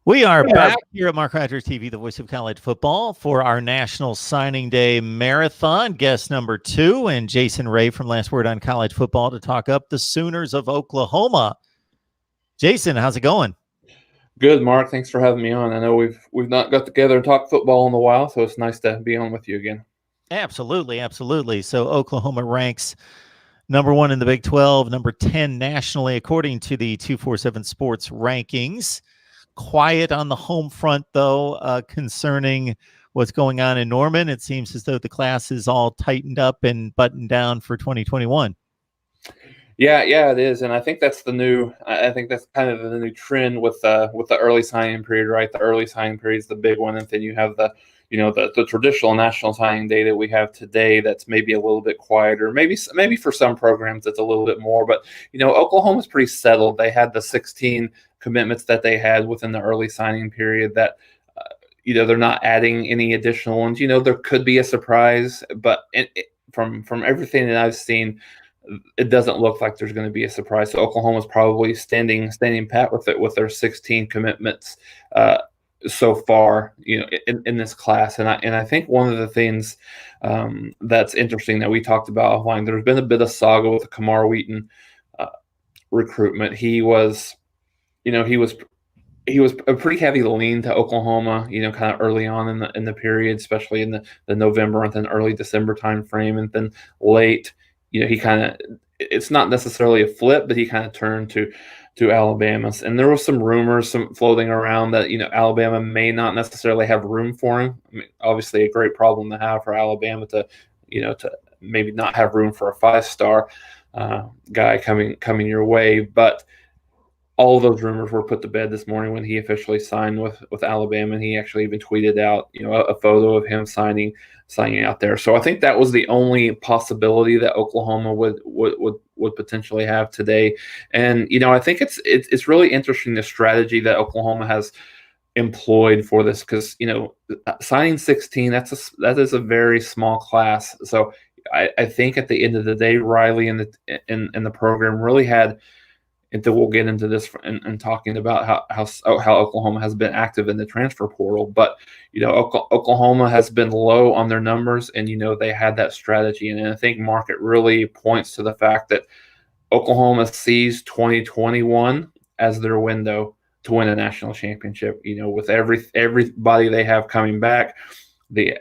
We are back here at MarkRogersTV, the voice of college football, for our National Signing Day Marathon. Guest number 2, and Jason Ray from Last Word on College Football to talk up the Sooners of Oklahoma. Jason, how's it going? Good, Mark. Thanks for having me on. I know we've not got together and talked football in a while, so it's nice to be on with you again. Absolutely, absolutely. So Oklahoma ranks number 1 in the Big 12, number 10 nationally, according to the 247 Sports rankings. Quiet on the home front, though, concerning what's going on in Norman. It seems as though the class is all tightened up and buttoned down for 2021. Yeah, it is, and I think that's kind of the new trend with the early signing period, right? The early signing period is the big one, and then you have the traditional national signing day that we have today. That's maybe a little bit quieter. Maybe for some programs it's a little bit more, but Oklahoma's pretty settled. They had the 16 commitments that they had within the early signing period. That they're not adding any additional ones. There could be a surprise, but from everything that I've seen, it doesn't look like there's going to be a surprise. So Oklahoma's probably standing pat with it, with their 16 commitments so far, in this class. And I think one of the things that's interesting that we talked about offline, there's been a bit of saga with the Kamar Wheaton recruitment. He was a pretty heavy lean to Oklahoma, kind of early on in the period, especially in the November and then early December timeframe, and then late. He it's not necessarily a flip, but he kind of turned to Alabama. And there was some rumors floating around that, Alabama may not necessarily have room for him. I mean, obviously a great problem to have for Alabama to maybe not have room for a 5-star guy coming your way. But all of those rumors were put to bed this morning when he officially signed with Alabama, and he actually even tweeted out, a photo of him signing out there. So I think that was the only possibility that Oklahoma would potentially have today. And I think it's really interesting, the strategy that Oklahoma has employed for this, because signing 16, that is a very small class. So I think at the end of the day, Riley and the program really had. And we'll get into this and talking about how Oklahoma has been active in the transfer portal. But, Oklahoma has been low on their numbers, and, they had that strategy. And I think it really points to the fact that Oklahoma sees 2021 as their window to win a national championship. With everybody they have coming back, the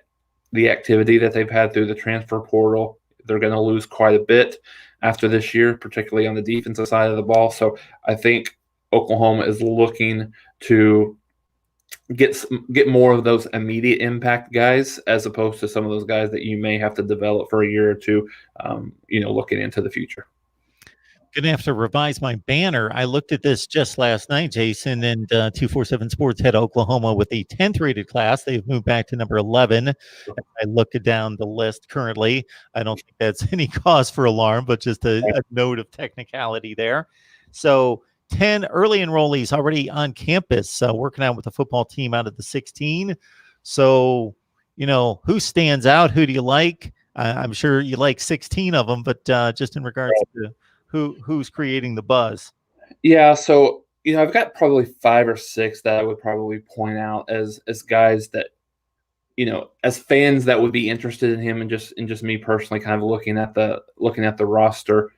activity that they've had through the transfer portal, they're going to lose quite a bit after this year, particularly on the defensive side of the ball. So I think Oklahoma is looking to get more of those immediate impact guys, as opposed to some of those guys that you may have to develop for a year or two, looking into the future. Going to have to revise my banner. I looked at this just last night, Jason, and 247 Sports had Oklahoma with the 10th rated class. They've moved back to number 11. I looked down the list currently. I don't think that's any cause for alarm, but just a note of technicality there. So 10 early enrollees already on campus, working out with the football team out of the 16. So, who stands out? Who do you like? I'm sure you like 16 of them, but just in regards to who's creating the buzz? Yeah, so I've got probably 5 or 6 that I would probably point out as guys that, as fans that would be interested in him, and just me personally kind of looking at the roster,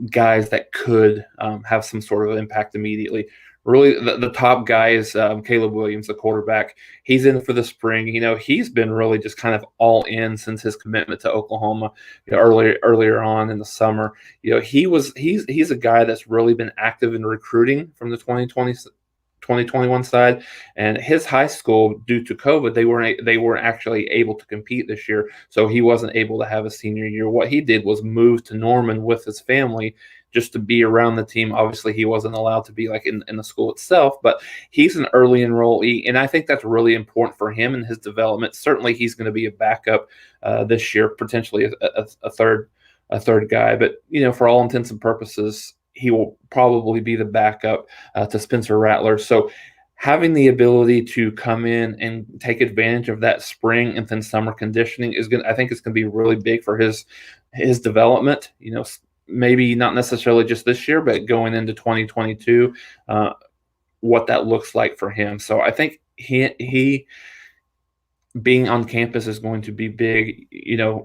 guys that could have some sort of impact immediately. Really, the top guy is Caleb Williams, the quarterback. He's in for the spring. He's been really just kind of all in since his commitment to Oklahoma earlier on in the summer. He's a guy that's really been active in recruiting from the 2021 side, and his high school, due to COVID, they weren't actually able to compete this year, so he wasn't able to have a senior year. What he did was move to Norman with his family just to be around the team. Obviously, he wasn't allowed to be like in the school itself, but he's an early enrollee, and I think that's really important for him and his development. Certainly, he's going to be a backup this year, potentially a third guy, but for all intents and purposes, he will probably be the backup to Spencer Radler. So having the ability to come in and take advantage of that spring and then summer conditioning I think it's going to be really big for his development. Maybe not necessarily just this year, but going into 2022. what that looks like for him. So I think he being on campus is going to be big.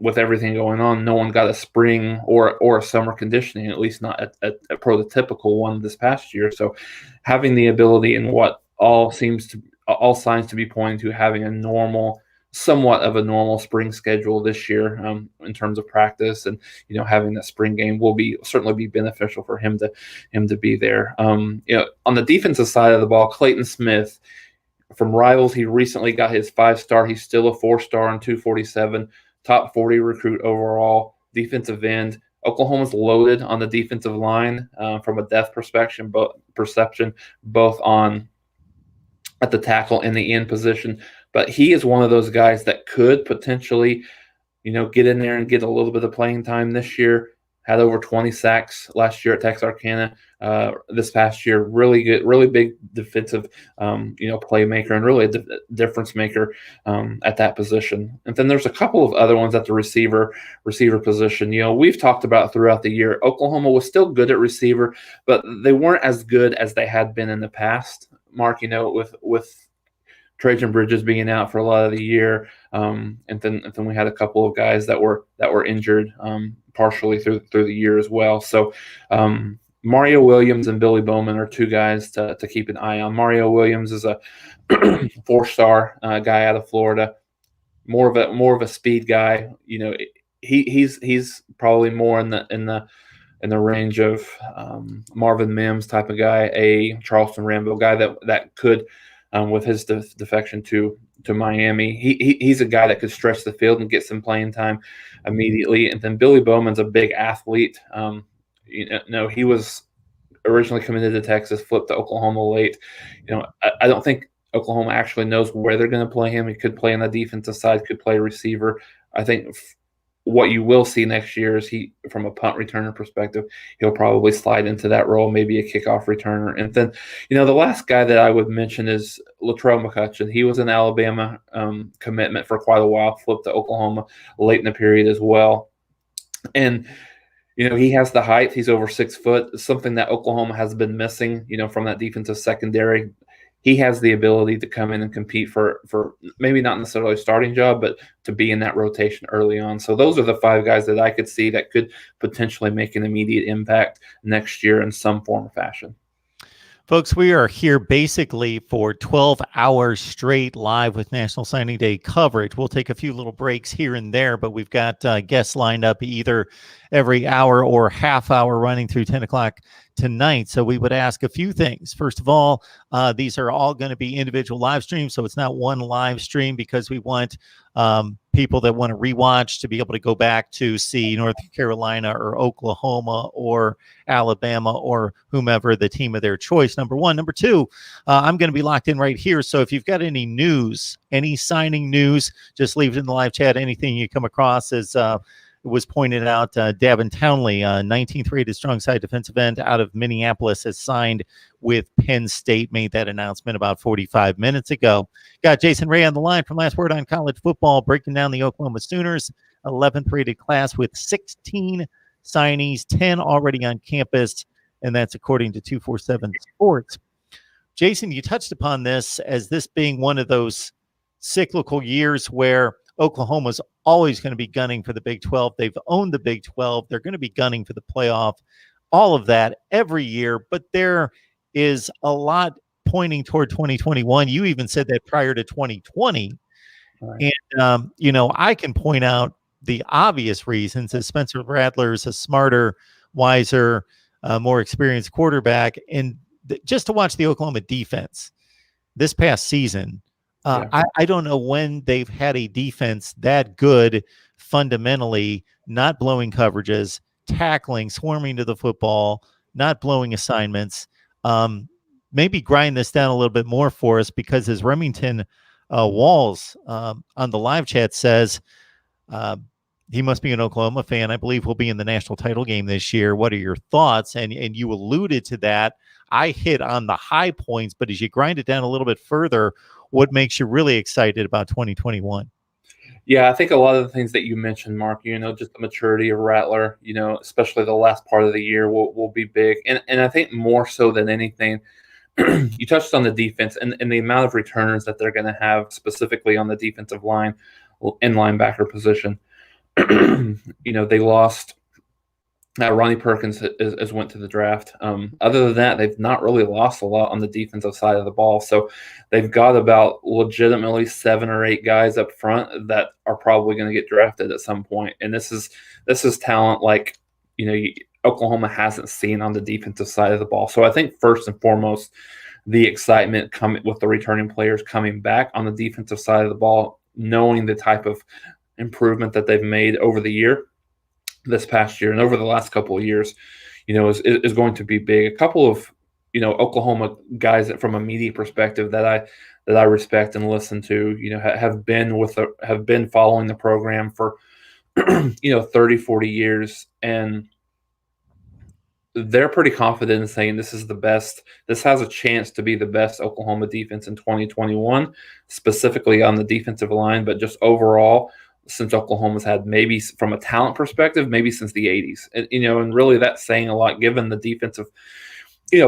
With everything going on, no one got a spring or a summer conditioning, at least not a prototypical one this past year. So having the ability and what all signs to be pointing to having somewhat of a normal spring schedule this year in terms of practice, and having that spring game will certainly be beneficial for him to be there. On the defensive side of the ball, Clayton Smith from Rivals, he recently got his 5-star. He's still a 4-star on 247, top 40 recruit overall, defensive end. Oklahoma's loaded on the defensive line from a depth perception, both at the tackle and the end position. But he is one of those guys that could potentially, get in there and get a little bit of playing time this year. Had over 20 sacks last year at Texarkana. This past year, really good, really big defensive, playmaker, and really a difference maker at that position. And then there's a couple of other ones at the receiver position. We've talked about throughout the year, Oklahoma was still good at receiver, but they weren't as good as they had been in the past. Mark, with Trajan Bridges being out for a lot of the year, and then we had a couple of guys that were injured partially through the year as well. So Mario Williams and Billy Bowman are two guys to keep an eye on. Mario Williams is a 4-star guy out of Florida, more of a speed guy. He's probably more in the range of Marvin Mims type of guy, a Charleston Rambo guy that could, with his defection to Miami, he's a guy that could stretch the field and get some playing time immediately. And then Billy Bowman's a big athlete. He was originally committed to Texas, flipped to Oklahoma late. I don't think Oklahoma actually knows where they're going to play him. He could play on the defensive side, could play receiver. I think what you will see next year is from a punt returner perspective, he'll probably slide into that role, maybe a kickoff returner. And then, the last guy that I would mention is Latrell Mccutchen. He was an Alabama commitment for quite a while, flipped to Oklahoma late in the period as well. And, he has the height. He's over 6 foot, something that Oklahoma has been missing, from that defensive secondary. He has the ability to come in and compete for maybe not necessarily a starting job, but to be in that rotation early on. So those are the 5 guys that I could see that could potentially make an immediate impact next year in some form or fashion. Folks, we are here basically for 12 hours straight live with National Signing Day coverage. We'll take a few little breaks here and there, but we've got guests lined up either every hour or half hour running through 10 o'clock tonight. So we would ask a few things. First of all, these are all going to be individual live streams, so it's not one live stream, because we want people that want to rewatch to be able to go back to see North Carolina or Oklahoma or Alabama or whomever, the team of their choice, number one. Number two, I'm going to be locked in right here. So if you've got any news, any signing news, just leave it in the live chat. Anything you come across, as it was pointed out, Davin Townley, 19th rated strong side defensive end out of Minneapolis, has signed with Penn State, made that announcement about 45 minutes ago. Got Jason Ray on the line from Last Word on College Football, breaking down the Oklahoma Sooners 11th rated class with 16 signees, 10 already on campus, and that's according to 247 Sports. Jason, you touched upon this as this being one of those cyclical years where Oklahoma's always going to be gunning for the Big 12. They've owned the Big 12. They're going to be gunning for the playoff, all of that every year. But there is a lot pointing toward 2021. You even said that prior to 2020. Right. And, I can point out the obvious reasons, as Spencer Radler's a smarter, wiser, more experienced quarterback. And just to watch the Oklahoma defense this past season, I don't know when they've had a defense that good fundamentally, not blowing coverages, tackling, swarming to the football, not blowing assignments. Maybe grind this down a little bit more for us, because as Remington Walls on the live chat says, he must be an Oklahoma fan. I believe we'll be in the national title game this year. What are your thoughts? And you alluded to that. I hit on the high points, but as you grind it down a little bit further, what makes you really excited about 2021? Yeah, I think a lot of the things that you mentioned, Mark, just the maturity of Rattler, especially the last part of the year will be big. And I think more so than anything, you touched on the defense and the amount of returners that they're going to have specifically on the defensive line and linebacker position. They lost. Ronnie Perkins has went to the draft. Other than that, they've not really lost a lot on the defensive side of the ball. So they've got about legitimately 7 or 8 guys up front that are probably going to get drafted at some point. And this is talent like Oklahoma hasn't seen on the defensive side of the ball. So I think first and foremost, the excitement coming with the returning players coming back on the defensive side of the ball, knowing the type of improvement that they've made over the year. This past year and over the last couple of years, is going to be big. A couple of, Oklahoma guys that from a media perspective that I respect and listen to, have been following the program for, 30, 40 years. And they're pretty confident in saying this is the best. This has a chance to be the best Oklahoma defense in 2021, specifically on the defensive line, but just overall, since Oklahoma's had maybe from a talent perspective, maybe since the 80s. And really that's saying a lot given the defensive,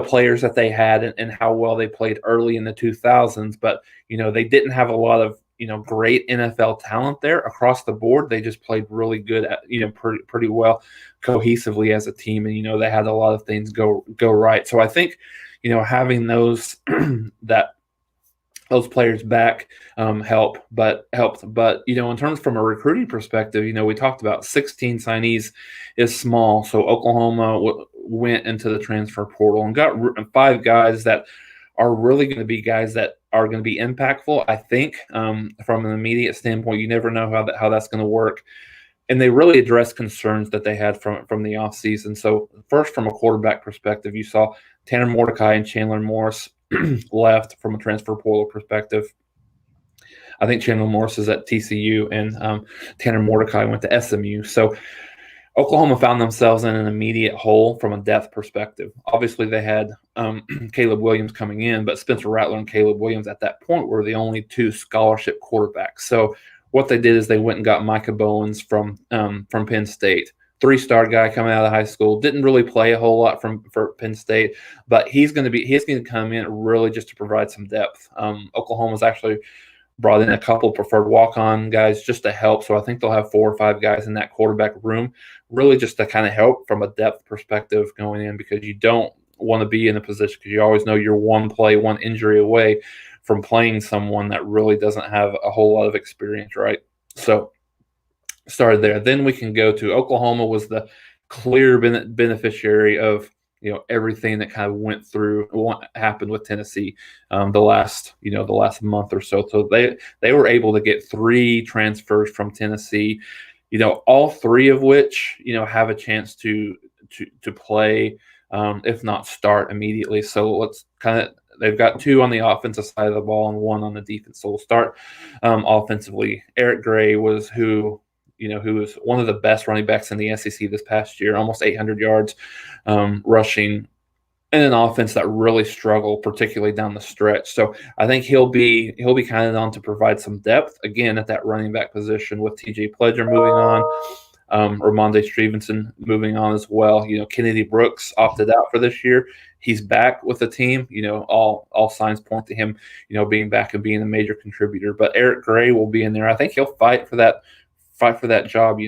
players that they had and how well they played early in the 2000s. But, they didn't have a lot of, great NFL talent there across the board. They just played really good at, pretty well cohesively as a team. And, they had a lot of things go right. So I think, having those those players back helped. But in terms from a recruiting perspective, we talked about 16 signees is small. So Oklahoma went into the transfer portal and got 5 guys that are really going to be guys that are going to be impactful. I think from an immediate standpoint, you never know how that's going to work. And they really addressed concerns that they had from the offseason. So first, from a quarterback perspective, you saw Tanner Mordecai and Chandler Morris left from a transfer portal perspective. I think Chandler Morris is at TCU and Tanner Mordecai went to SMU. So Oklahoma found themselves in an immediate hole from a depth perspective. Obviously, they had Caleb Williams coming in, but Spencer Radler and Caleb Williams at that point were the only 2 scholarship quarterbacks. So what they did is they went and got Micah Bowens from Penn State. 3-star guy coming out of high school, didn't really play a whole lot for Penn State, but he's going to come in really just to provide some depth. Oklahoma's actually brought in a couple preferred walk-on guys just to help, so I think they'll have 4 or 5 guys in that quarterback room, really just to kind of help from a depth perspective going in, because you don't want to be in a position because you always know you're one play, one injury away from playing someone that really doesn't have a whole lot of experience, right? So started there. Then we can go to Oklahoma was the clear beneficiary of everything that kind of went through what happened with Tennessee the last month or so. So they were able to get 3 transfers from Tennessee, all 3 of which have a chance to play, if not start immediately. So let's they've got 2 on the offensive side of the ball and 1 on the defense. So we'll start offensively. Eric Gray was who was one of the best running backs in the SEC this past year, almost 800 yards rushing, in an offense that really struggled, particularly down the stretch. So I think he'll be kind of on to provide some depth again at that running back position with T.J. Pledger moving on, Ramondre Stevenson moving on as well. Kennedy Brooks opted out for this year. He's back with the team. All signs point to him, being back and being a major contributor. But Eric Gray will be in there. I think he'll fight for that job.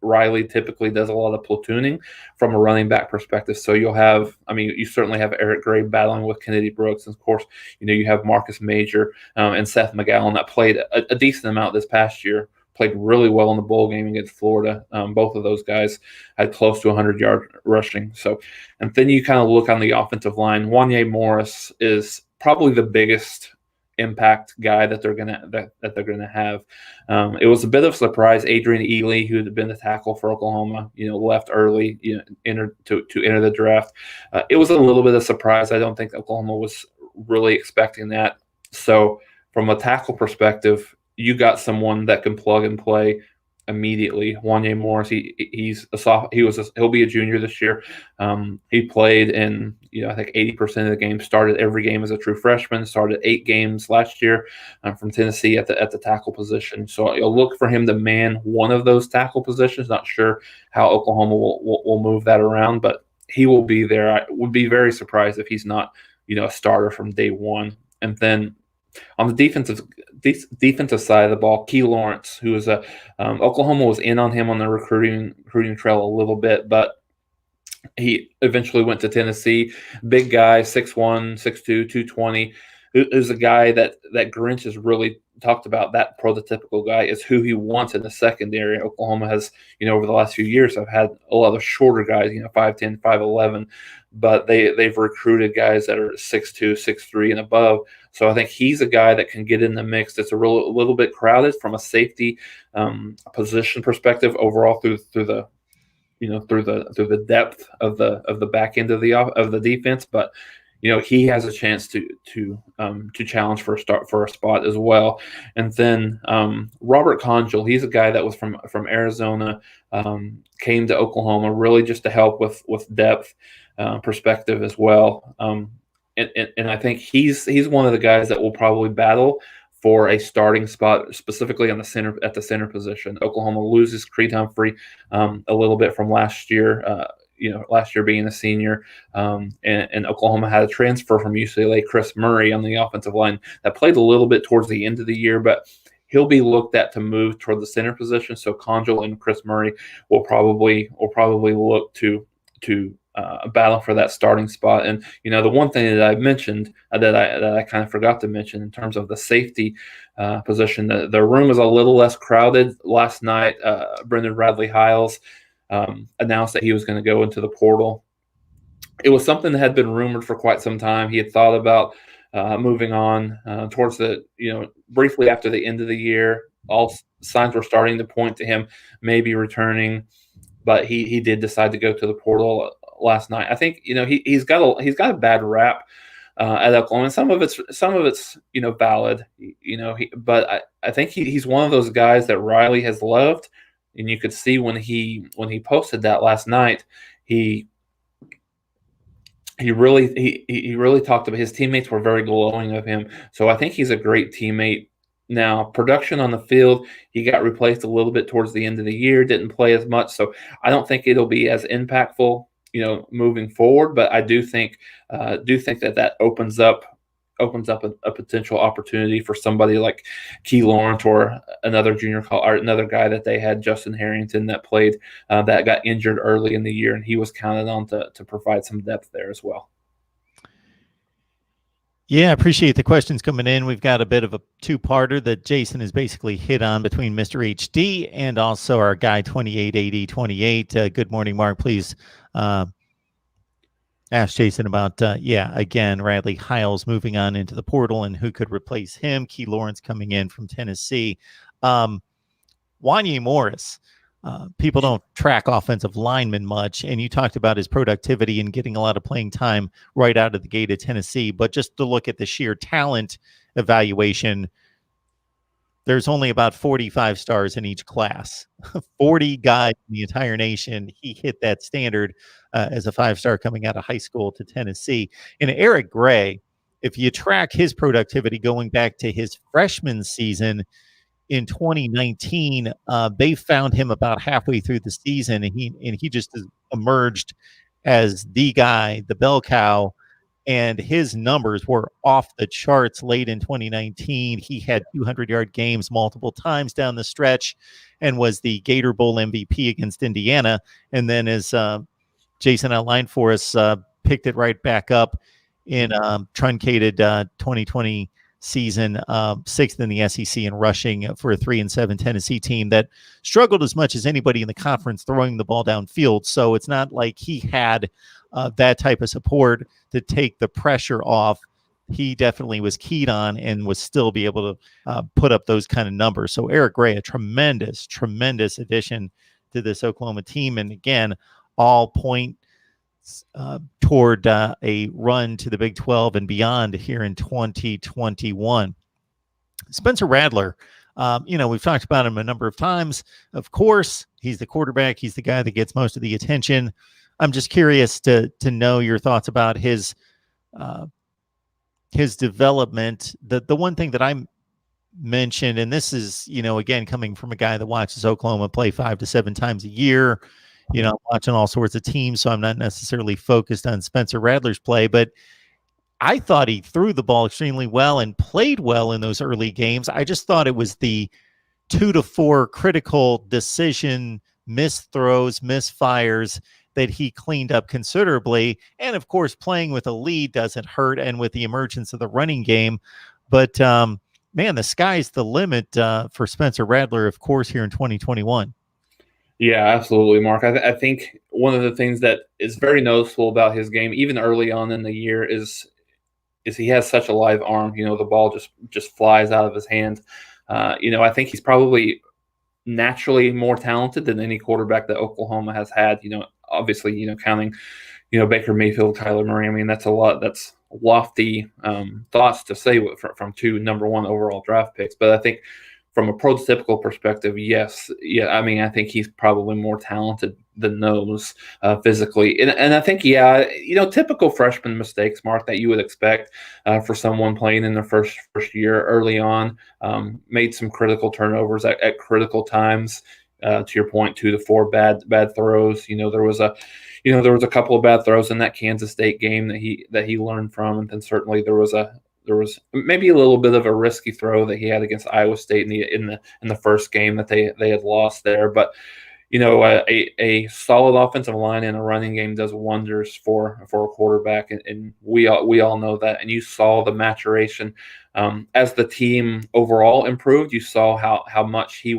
Riley typically does a lot of platooning from a running back perspective. So you certainly have Eric Gray battling with Kennedy Brooks. And of course, you have Marcus Major and Seth McGowan that played a decent amount this past year, played really well in the bowl game against Florida. Both of those guys had close to 100-yard rushing. So, and then you kind of look on the offensive line. Wanye Morris is probably the biggest impact guy that they're gonna have. It was a bit of a surprise. Adrian Ely, who had been the tackle for Oklahoma, left early, entered to enter the draft. It was a little bit of a surprise. I don't think Oklahoma was really expecting that. So from a tackle perspective, you got someone that can plug and play immediately. Wanye Morris, he'll be a junior this year. He played in I think 80% of the games, started every game as a true freshman, started 8 games last year from Tennessee at the tackle position. So you'll look for him to man one of those tackle positions. Not sure how Oklahoma will move that around, but he will be there. I would be very surprised if he's not a starter from day one. And then on the defensive side of the ball, Key Lawrence, who is Oklahoma was in on him on the recruiting trail a little bit, but he eventually went to Tennessee. Big guy, 6'1", 6'2", 220. Who's a guy that Grinch has really talked about. That prototypical guy is who he wants in the secondary. Oklahoma has, over the last few years, have had a lot of shorter guys, 5'10", 5'11", but they've recruited guys that are 6'2", 6'3", and above. So I think he's a guy that can get in the mix. It's a little bit crowded from a safety position perspective overall through the depth of the back end of the defense, but he has a chance to challenge for a spot as well. And then Robert Congle, he's a guy that was from Arizona, came to Oklahoma really just to help with depth perspective as well. And I think he's one of the guys that will probably battle for a starting spot, specifically on at the center position. Oklahoma loses Creed Humphrey a little bit from last year. Last year being a senior, and Oklahoma had a transfer from UCLA, Chris Murray, on the offensive line that played a little bit towards the end of the year, but he'll be looked at to move toward the center position. So Congle and Chris Murray will probably look to battle for that starting spot. And the one thing that I mentioned that I kind of forgot to mention in terms of the safety position, the room is a little less crowded. Last night, Brendan Radley-Hiles announced that he was going to go into the portal. It was something that had been rumored for quite some time. He had thought about moving on towards briefly after the end of the year. All signs were starting to point to him maybe returning, but he did decide to go to the portal last night. I think he's got a bad rap at Oklahoma, and some of it's valid, but I think he's one of those guys that Riley has loved. And you could see when he posted that last night, he really talked about his teammates were very glowing of him. So I think he's a great teammate. Now, production on the field, he got replaced a little bit towards the end of the year, didn't play as much. So I don't think it'll be as impactful, moving forward. But I do think that opens up a potential opportunity for somebody like Key Lawrence or another or another guy that they had, Justin Harrington, that played that got injured early in the year, and he was counted on to provide some depth there as well. Yeah, I appreciate the questions coming in. We've got a bit of a two-parter that Jason has basically hit on between Mr. HD and also our guy 288028. Good morning, Mark. Please ask Jason about, again, Radley-Hiles moving on into the portal and who could replace him. Key Lawrence coming in from Tennessee. Wanye Morris. People don't track offensive linemen much, and you talked about his productivity and getting a lot of playing time right out of the gate at Tennessee. But just to look at the sheer talent evaluation, there's only about 45 stars in each class. 40 guys in the entire nation. He hit that standard as a 5-star coming out of high school to Tennessee. And Eric Gray, if you track his productivity going back to his freshman season in 2019, they found him about halfway through the season, and he just emerged as the guy, the bell cow, and his numbers were off the charts late in 2019. He had 200-yard games multiple times down the stretch and was the Gator Bowl MVP against Indiana. And then, as Jason outlined for us, picked it right back up in truncated 2020 season, 6th in the SEC in rushing for a 3-7 Tennessee team that struggled as much as anybody in the conference throwing the ball downfield. So it's not like he had that type of support to take the pressure off. He definitely was keyed on and was still be able to put up those kind of numbers. So Eric Gray, a tremendous addition to this Oklahoma team. And again, all point toward a run to the Big 12 and beyond here in 2021. Spencer Radler, we've talked about him a number of times. Of course, he's the quarterback. He's the guy that gets most of the attention. I'm just curious to know your thoughts about his development. The one thing that I mentioned, and this is, again, coming from a guy that watches Oklahoma play 5 to 7 times a year, I'm watching all sorts of teams, so I'm not necessarily focused on Spencer Radler's play, but I thought he threw the ball extremely well and played well in those early games. I just thought it was the 2 to 4 critical decision, missed throws, misfires that he cleaned up considerably. And of course, playing with a lead doesn't hurt, and with the emergence of the running game. But man, the sky's the limit for Spencer Radler, of course, here in 2021. Yeah, absolutely, Mark. I think one of the things that is very noticeable about his game, even early on in the year, is he has such a live arm. The ball just flies out of his hand. I think he's probably naturally more talented than any quarterback that Oklahoma has had. Obviously, counting, Baker Mayfield, Kyler Murray. I mean, that's a lot. That's lofty thoughts to say from 2 number 1 overall draft picks. But I think from a prototypical perspective, yes. Yeah, I mean, I think he's probably more talented than those physically. And I think, typical freshman mistakes, Mark, that you would expect for someone playing in their first year early on. Made some critical turnovers at critical times. To your point, 2 to 4 bad throws. There was a couple of bad throws in that Kansas State game that he learned from, and then certainly there was maybe a little bit of a risky throw that he had against Iowa State in the first game that they had lost there. But a solid offensive line and a running game does wonders for a quarterback, and we all know that. And you saw the maturation as the team overall improved. You saw how much he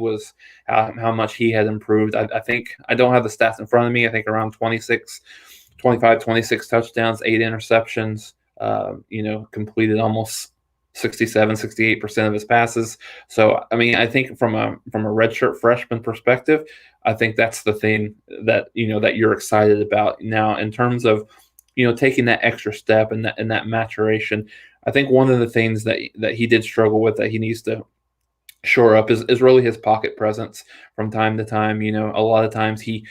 had improved. I think, I don't have the stats in front of me. I think around 26 touchdowns, 8 interceptions. Completed almost 67-68% of his passes. So, I mean, I think from a redshirt freshman perspective, I think that's the thing that you're excited about now in terms of taking that extra step and that maturation. I think one of the things that he did struggle with, that he needs to shore up, is really his pocket presence from time to time. A lot of times he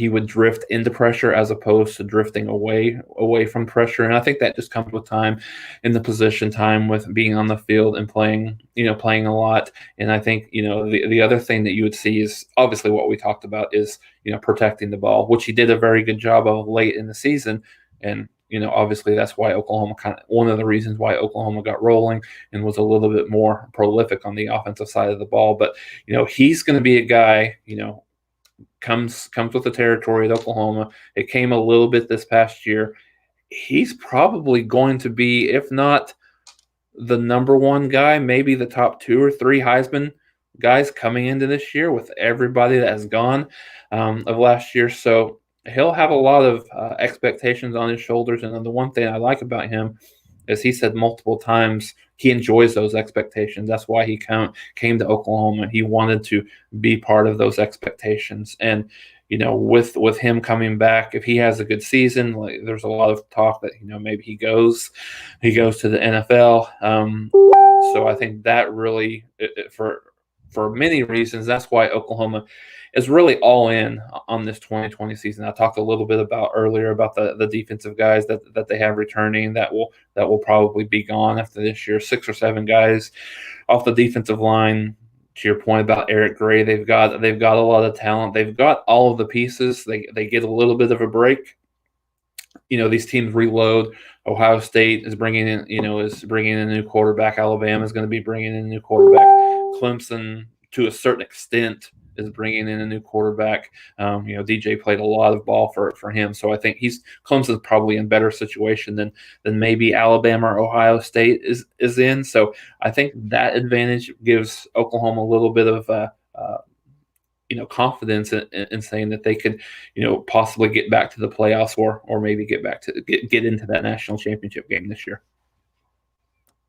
would drift into pressure as opposed to drifting away from pressure. And I think that just comes with time, in the position, time with being on the field and playing a lot. And I think, the other thing that you would see is obviously what we talked about is, protecting the ball, which he did a very good job of late in the season. And, obviously that's why one of the reasons why Oklahoma got rolling and was a little bit more prolific on the offensive side of the ball. But, he's going to be a guy, comes with the territory at Oklahoma. It came a little bit this past year. He's probably going to be, if not the number 1 guy, maybe the top 2 or 3 Heisman guys coming into this year, with everybody that has gone of last year. So he'll have a lot of expectations on his shoulders. And the one thing I like about him is he said multiple times he enjoys those expectations. That's why he came to Oklahoma. He wanted to be part of those expectations. And, with him coming back, if he has a good season, there's a lot of talk that, maybe he goes to the NFL. So I think that really, for many reasons, that's why Oklahoma is really all in on this 2020 season. I talked a little bit earlier about the defensive guys that they have returning that will probably be gone after this year. 6 or 7 guys off the defensive line. To your point about Eric Gray, they've got a lot of talent. They've got all of the pieces. They get a little bit of a break. These teams reload. Ohio State is bringing in a new quarterback. Alabama is going to be bringing in a new quarterback. Clemson, to a certain extent, is bringing in a new quarterback. DJ played a lot of ball for him, so I think Clemson's probably in better situation than maybe Alabama or Ohio State is in. So I think that advantage gives Oklahoma a little bit of confidence in saying that they could possibly get back to the playoffs or maybe get into that national championship game this year.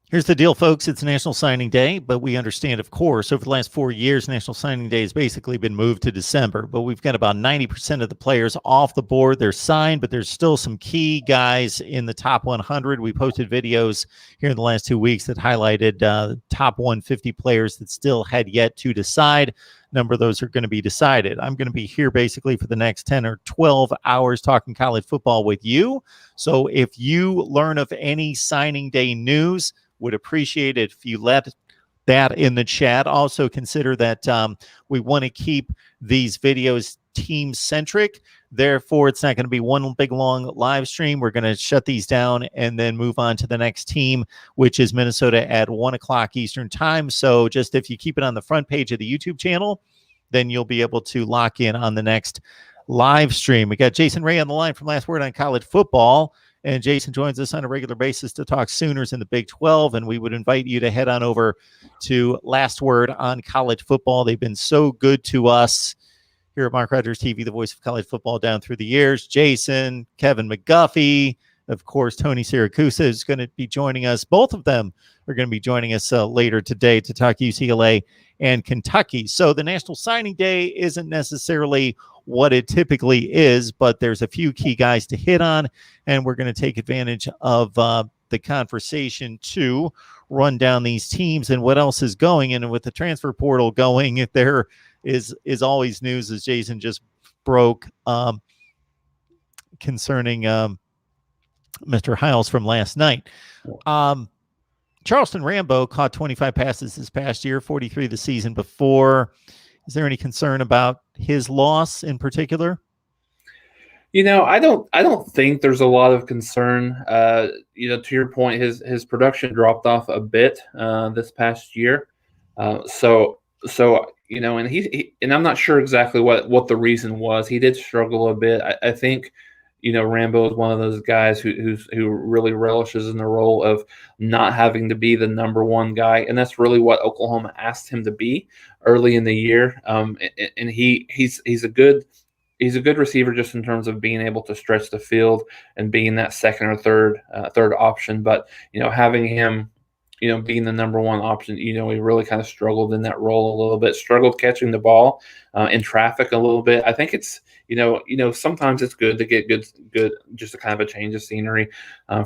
Here's the deal, folks. It's National Signing Day, but we understand, of course, over the last 4 years, National Signing Day has basically been moved to December. But we've got about 90% of the players off the board. They're signed, but there's still some key guys in the top 100. We posted videos here in the last 2 weeks that highlighted top 150 players that still had yet to decide. A number of those are going to be decided. I'm going to be here basically for the next 10 or 12 hours talking college football with you. So if you learn of any signing day news, would appreciate it if you let that in the chat. Also consider that we want to keep these videos team centric. Therefore, it's not going to be one big long live stream. We're going to shut these down and then move on to the next team, which is Minnesota at 1 o'clock Eastern time. So just if you keep it on the front page of the YouTube channel, then you'll be able to lock in on the next live stream. We got Jason Ray on the line from Last Word on College Football. And Jason joins us on a regular basis to talk Sooners in the Big 12. And we would invite you to head on over to Last Word on College Football. They've been so good to us here at Mark Rogers TV, the voice of college football down through the years. Jason, Kevin McGuffey, of course, Tony Siracusa is going to be joining us. Both of them are going to be joining us later today to talk UCLA and Kentucky. So the National Signing Day isn't necessarily what it typically is, but there's a few key guys to hit on, and we're going to take advantage of the conversation to run down these teams and what else is going. And with the transfer portal going, there is always news, as Jason just broke, concerning Mr. Hiles from last night. Charleston Rambo caught 25 passes this past year, 43 the season before. Is there any concern about his loss in particular? I don't think there's a lot of concern. To your point, his production dropped off a bit this past year. So and I'm not sure exactly what the reason was. He did struggle a bit. I think, Rambo is one of those guys who really relishes in the role of not having to be the number one guy, and that's really what Oklahoma asked him to be early in the year. And he's a good receiver just in terms of being able to stretch the field and being that second or third option. But having him, being the number one option, he really kind of struggled in that role a little bit, struggled catching the ball in traffic a little bit. I think it's, sometimes it's good to get good, just a kind of a change of scenery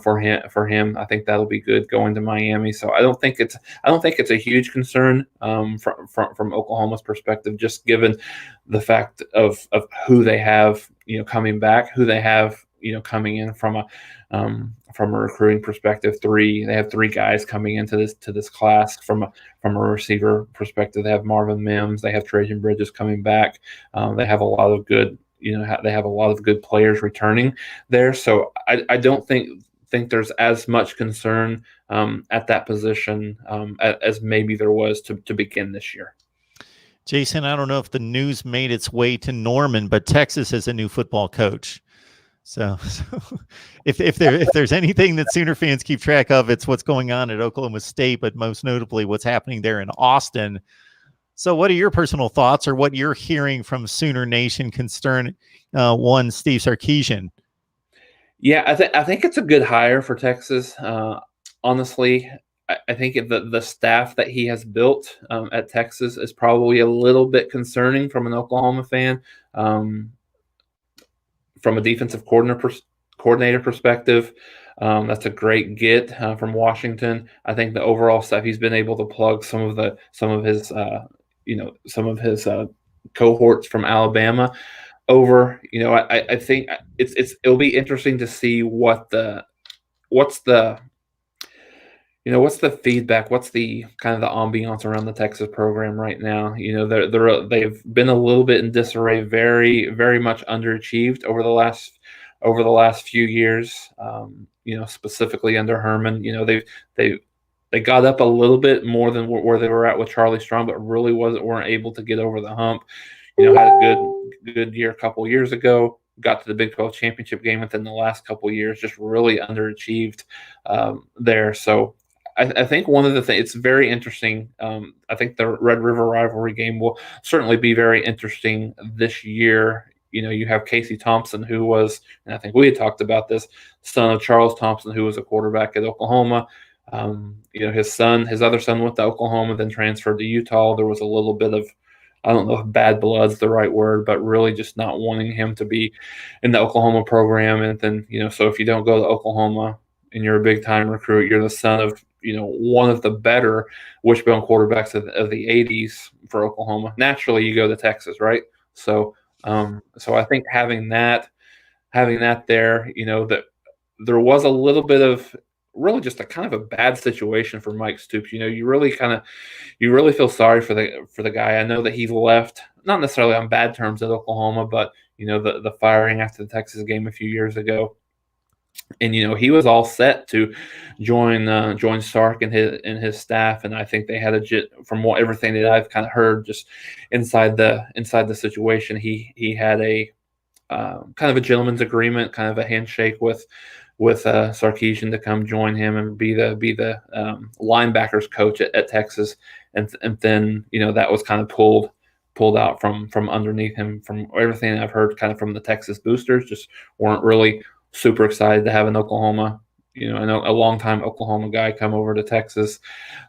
for him. I think that'll be good going to Miami. So I don't think it's a huge concern from Oklahoma's perspective, just given the fact of who they have, coming back, who they have, coming in from a recruiting perspective. They have three guys coming into this class from a receiver perspective. They have Marvin Mims, they have Trajan Bridges coming back. They have a lot of good, they have a lot of good players returning there. So I don't think there's as much concern at that position as maybe there was to begin this year. Jason, I don't know if the news made its way to Norman, but Texas has a new football coach. So if there's anything that Sooner fans keep track of, it's what's going on at Oklahoma State, but most notably what's happening there in Austin. So what are your personal thoughts, or what you're hearing from Sooner Nation concerning one Steve Sarkisian? Yeah, I think it's a good hire for Texas. Honestly, I think the staff that he has built at Texas is probably a little bit concerning from an Oklahoma fan. From a defensive coordinator perspective, that's a great get from Washington. I think the overall stuff, he's been able to plug some of his cohorts from Alabama over. I think it'll be interesting to see what's the feedback, what's the kind of the ambiance around the Texas program right now. They've been a little bit in disarray, very, very much underachieved over the last few years. Specifically under Herman. They got up a little bit more than where they were at with Charlie Strong, but really weren't able to get over the hump. Had a good year a couple years ago. Got to the Big 12 championship game within the last couple of years, just really underachieved there. So I think one of the things, it's very interesting. I think the Red River rivalry game will certainly be very interesting this year. You have Casey Thompson, who was, and I think we had talked about this, son of Charles Thompson, who was a quarterback at Oklahoma. His other son went to Oklahoma, then transferred to Utah. There was a little bit of, I don't know if bad blood's the right word, but really just not wanting him to be in the Oklahoma program. And then, so if you don't go to Oklahoma and you're a big time recruit, you're the son of, one of the better wishbone quarterbacks of the 80s for Oklahoma. Naturally, you go to Texas, right? So I think having that there, that there was a little bit of really just a kind of a bad situation for Mike Stoops. You really feel sorry for the guy. I know that he left not necessarily on bad terms at Oklahoma, but the firing after the Texas game a few years ago. And he was all set to join Sark and his staff, and I think they had from everything that I've kind of heard just inside the situation, he had a kind of a gentleman's agreement, kind of a handshake with Sarkisian to come join him and be the linebackers coach at Texas, and then that was kind of pulled out from underneath him. From everything I've heard, kind of from the Texas boosters, just weren't really super excited to have an Oklahoma, a longtime Oklahoma guy come over to Texas.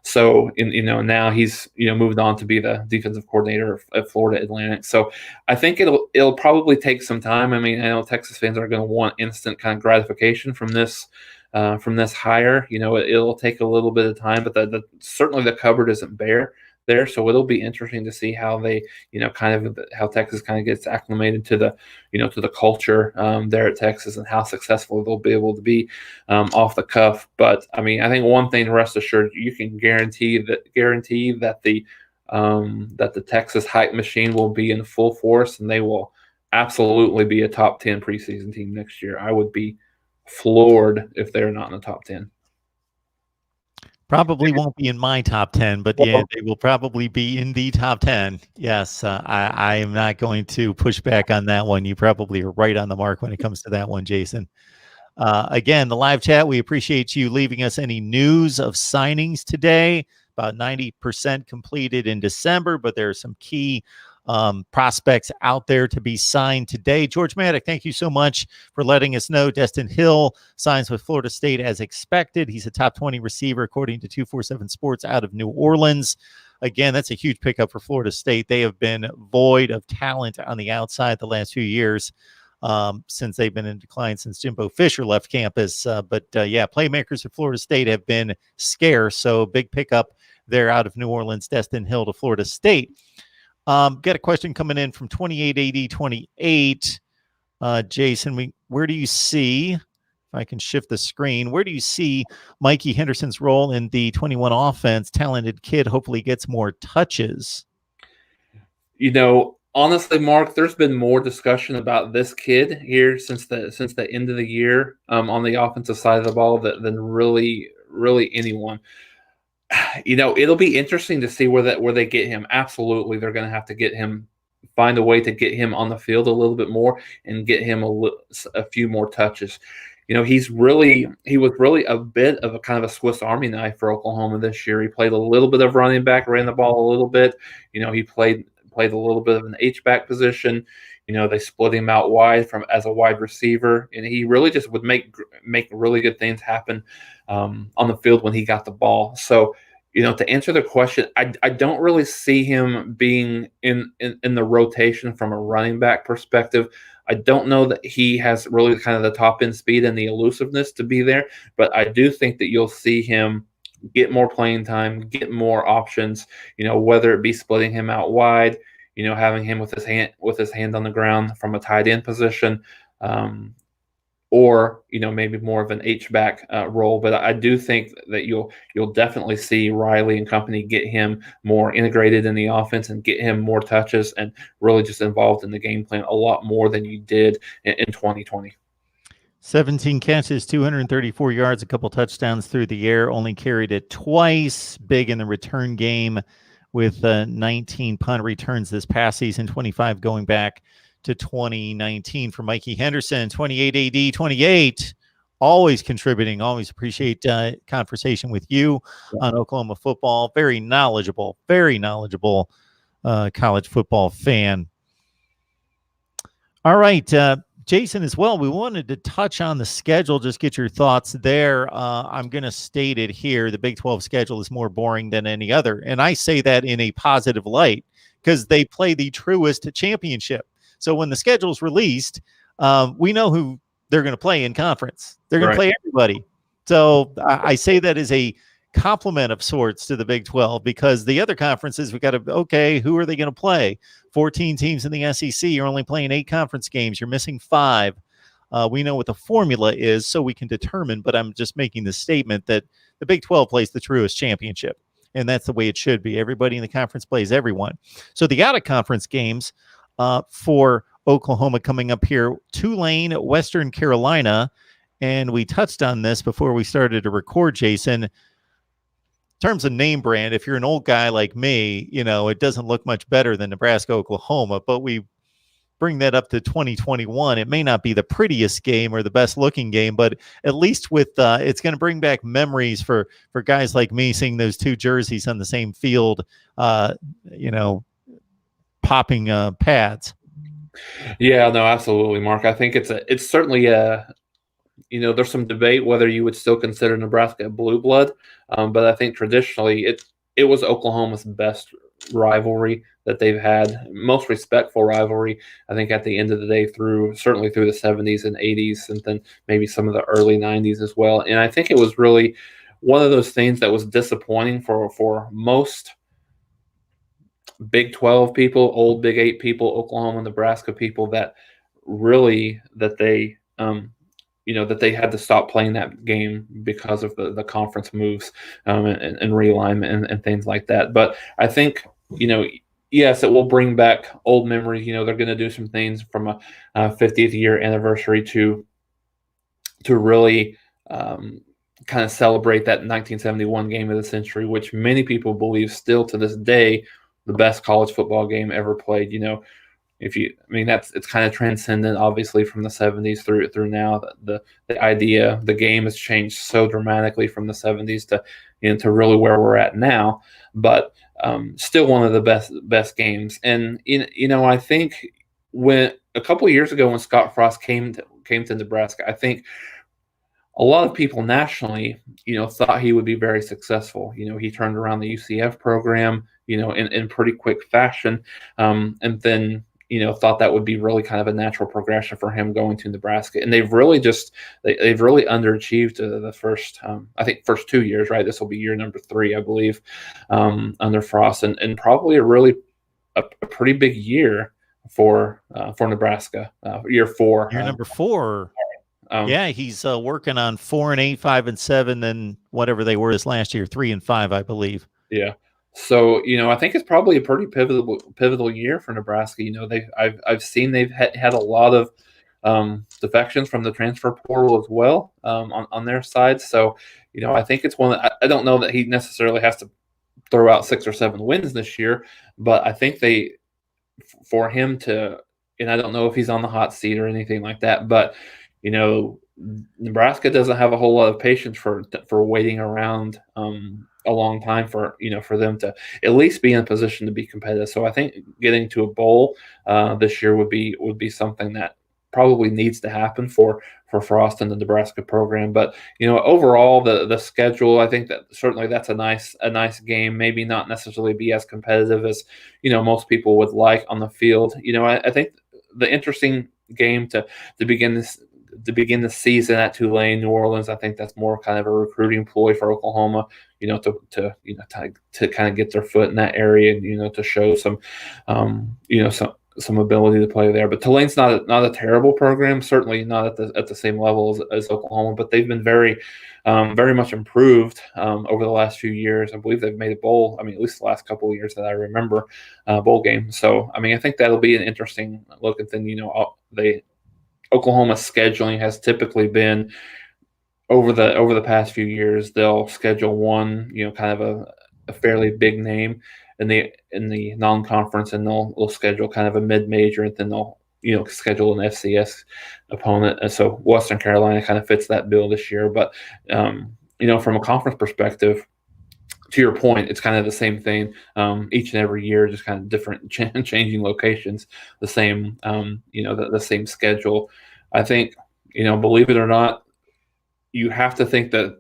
So, now he's, moved on to be the defensive coordinator at Florida Atlantic. So I think it'll probably take some time. I mean, I know Texas fans are going to want instant kind of gratification from this hire. It'll take a little bit of time, but certainly the cupboard isn't bare there. So it'll be interesting to see how they, how Texas kind of gets acclimated to the culture there at Texas, and how successful they'll be able to be off the cuff. But I mean, I think one thing, rest assured, you can guarantee that the Texas hype machine will be in full force, and they will absolutely be a top 10 preseason team next year. I would be floored if they're not in the top 10. Probably won't be in my top 10, but yeah, they will probably be in the top 10. Yes, I am not going to push back on that one. You probably are right on the mark when it comes to that one, Jason. Again, the live chat, we appreciate you leaving us any news of signings today. About 90% completed in December, but there are some key prospects out there to be signed today. George Maddock, thank you so much for letting us know. Destin Hill signs with Florida State as expected. He's a top 20 receiver, according to 247 Sports, out of New Orleans. Again, that's a huge pickup for Florida State. They have been void of talent on the outside the last few years, since they've been in decline since Jimbo Fisher left campus. But playmakers at Florida State have been scarce. So big pickup there out of New Orleans, Destin Hill to Florida State. Got a question coming in from 28AD28. Jason, where do you see, if I can shift the screen, where do you see Mikey Henderson's role in the 21 offense? Talented kid, hopefully gets more touches. Honestly, Mark, there's been more discussion about this kid here since the end of the year on the offensive side of the ball than really anyone. It'll be interesting to see where they get him. Absolutely, they're going to have to find a way to get him on the field a little bit more and get him a few more touches. He was really a bit of a kind of a Swiss Army knife for Oklahoma this year. He played a little bit of running back, ran the ball a little bit. He played a little bit of an H-back position. They split him out wide as a wide receiver, and he really just would make really good things happen on the field when he got the ball. So, to answer the question, I don't really see him being in the rotation from a running back perspective. I don't know that he has really kind of the top end speed and the elusiveness to be there, but I do think that you'll see him get more playing time, get more options, whether it be splitting him out wide, having him with his hand on the ground from a tight end position, or maybe more of an H-back role. But I do think that you'll definitely see Riley and company get him more integrated in the offense and get him more touches and really just involved in the game plan a lot more than you did in 2020. 17 catches, 234 yards, a couple touchdowns through the air, only carried it twice. Big in the return game with 19 punt returns this past season, 25 going back to 2019 for Mikey Henderson. 28AD28, always contributing. Always appreciate conversation with you on Oklahoma football. Very knowledgeable college football fan. All right, Jason, as well, we wanted to touch on the schedule, just get your thoughts there. I'm going to state it here. The Big 12 schedule is more boring than any other. And I say that in a positive light because they play the truest championship. So when the schedule's released, we know who they're going to play in conference. They're going to play everybody. So I say that as a compliment of sorts to the Big 12 because the other conferences, we got to, who are they going to play? 14 teams in the SEC. You're only playing 8 conference games. You're missing 5. We know what the formula is, so we can determine, but I'm just making the statement that the Big 12 plays the truest championship, and that's the way it should be. Everybody in the conference plays everyone. So the out-of-conference games for Oklahoma coming up here, Tulane, Western Carolina, and we touched on this before we started to record, Jason. In terms of name brand, if you're an old guy like me, it doesn't look much better than Nebraska, Oklahoma, but we bring that up to 2021. It may not be the prettiest game or the best looking game, but at least with it's going to bring back memories for guys like me seeing those two jerseys on the same field, popping pads. Yeah, no, absolutely, Mark. I think it's certainly there's some debate whether you would still consider Nebraska a blue blood, but I think traditionally it was Oklahoma's best rivalry that they've had, most respectful rivalry. I think at the end of the day, certainly through the 70s and 80s, and then maybe some of the early 90s as well. And I think it was really one of those things that was disappointing for most Big 12 people, old Big 8 people, Oklahoma, Nebraska people, that they that they had to stop playing that game because of the conference moves and realignment and things like that. But I think, yes, it will bring back old memories. They're going to do some things from a 50th year anniversary to really kind of celebrate that 1971 game of the century, which many people believe still to this day the best college football game ever played. It's kind of transcendent, obviously, from the 70s through now. The idea, the game has changed so dramatically from the 70s to really where we're at now, but still one of the best games. And I think when a couple of years ago when Scott Frost came to Nebraska, I think a lot of people nationally, thought he would be very successful. He turned around the UCF program, in pretty quick fashion, and then thought that would be really kind of a natural progression for him going to Nebraska. And they've really underachieved the first 2 years, right? This will be year number 3, I believe, under Frost, and probably a pretty big year for Nebraska, year 4. Year number 4. Yeah, he's working on 4-8, 5-7, then whatever they were this last year, 3-5, I believe. Yeah. So, I think it's probably a pretty pivotal year for Nebraska. I've seen they've had a lot of defections from the transfer portal as well on their side. So, I think it's one that I don't know that he necessarily has to throw out 6 or 7 wins this year, but I think for him to, and I don't know if he's on the hot seat or anything like that, but Nebraska doesn't have a whole lot of patience for waiting around a long time for them to at least be in a position to be competitive. So I think getting to a bowl this year would be something that probably needs to happen for Frost and the Nebraska program. But overall the schedule, I think that certainly that's a nice game. Maybe not necessarily be as competitive as most people would like on the field. I think the interesting game to begin the season at Tulane, New Orleans, I think that's more kind of a recruiting ploy for Oklahoma, to kind of get their foot in that area and, to show some ability to play there. But Tulane's not a terrible program, certainly not at the same level as Oklahoma, but they've been very much improved over the last few years. I believe they've made a bowl, at least the last couple of years that I remember, bowl game. So, I think that'll be an interesting look at thing. Oklahoma's scheduling has typically been over the past few years, they'll schedule one, kind of a fairly big name in the non-conference, and they'll schedule kind of a mid-major, and then they'll schedule an FCS opponent. And so Western Carolina kind of fits that bill this year. But from a conference perspective, to your point, it's kind of the same thing each and every year, just kind of different changing locations, the same the same schedule. I think believe it or not, you have to think that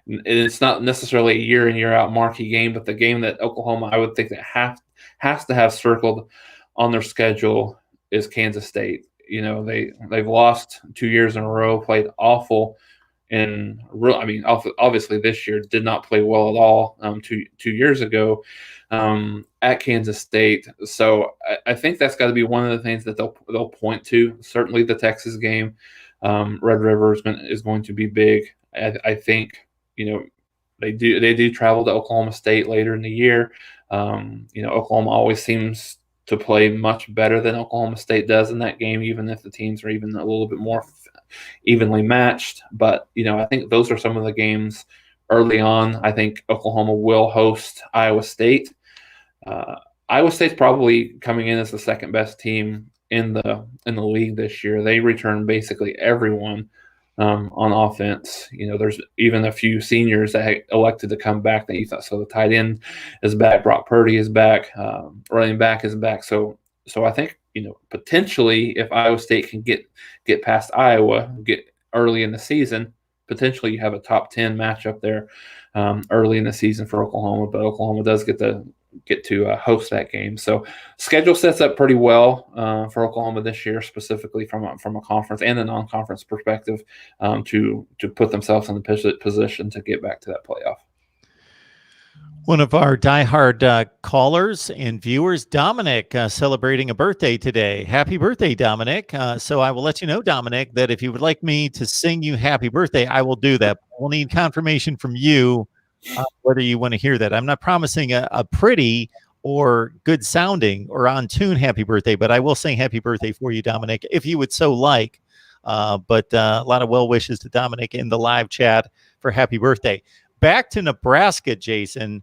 it's not necessarily a year in year out marquee game, but the game that Oklahoma, I would think that has to have circled on their schedule is Kansas State. They've lost 2 years in a row, played awful and I mean, obviously this year did not play well at all 2 years ago at Kansas State. So I think that's got to be one of the things that they'll point to. Certainly the Texas game, Red River is going to be big. I think they do travel to Oklahoma State later in the year. Oklahoma always seems to play much better than Oklahoma State does in that game, even if the teams are even a little bit more evenly matched. But I think those are some of the games early on. I think Oklahoma will host Iowa State. Iowa State's probably coming in as the second best team in the league this year. They return basically everyone on offense. There's even a few seniors that elected to come back that you thought. So the tight end is back, Brock Purdy is back, running back is back. So I think potentially if Iowa State can get past Iowa, get early in the season, potentially you have a top 10 matchup there early in the season for Oklahoma. But Oklahoma does get to host that game. So schedule sets up pretty well for Oklahoma this year, specifically from a conference and a non-conference perspective, to put themselves in the position to get back to that playoff. One of our diehard callers and viewers, Dominic, celebrating a birthday today. Happy birthday, Dominic. So I will let you know, Dominic, that if you would like me to sing you happy birthday, I will do that. We'll need confirmation from you whether you want to hear that. I'm not promising a pretty or good sounding or on tune happy birthday, but I will sing happy birthday for you, Dominic, if you would so like. But a lot of well wishes to Dominic in the live chat for happy birthday. Back to Nebraska, Jason.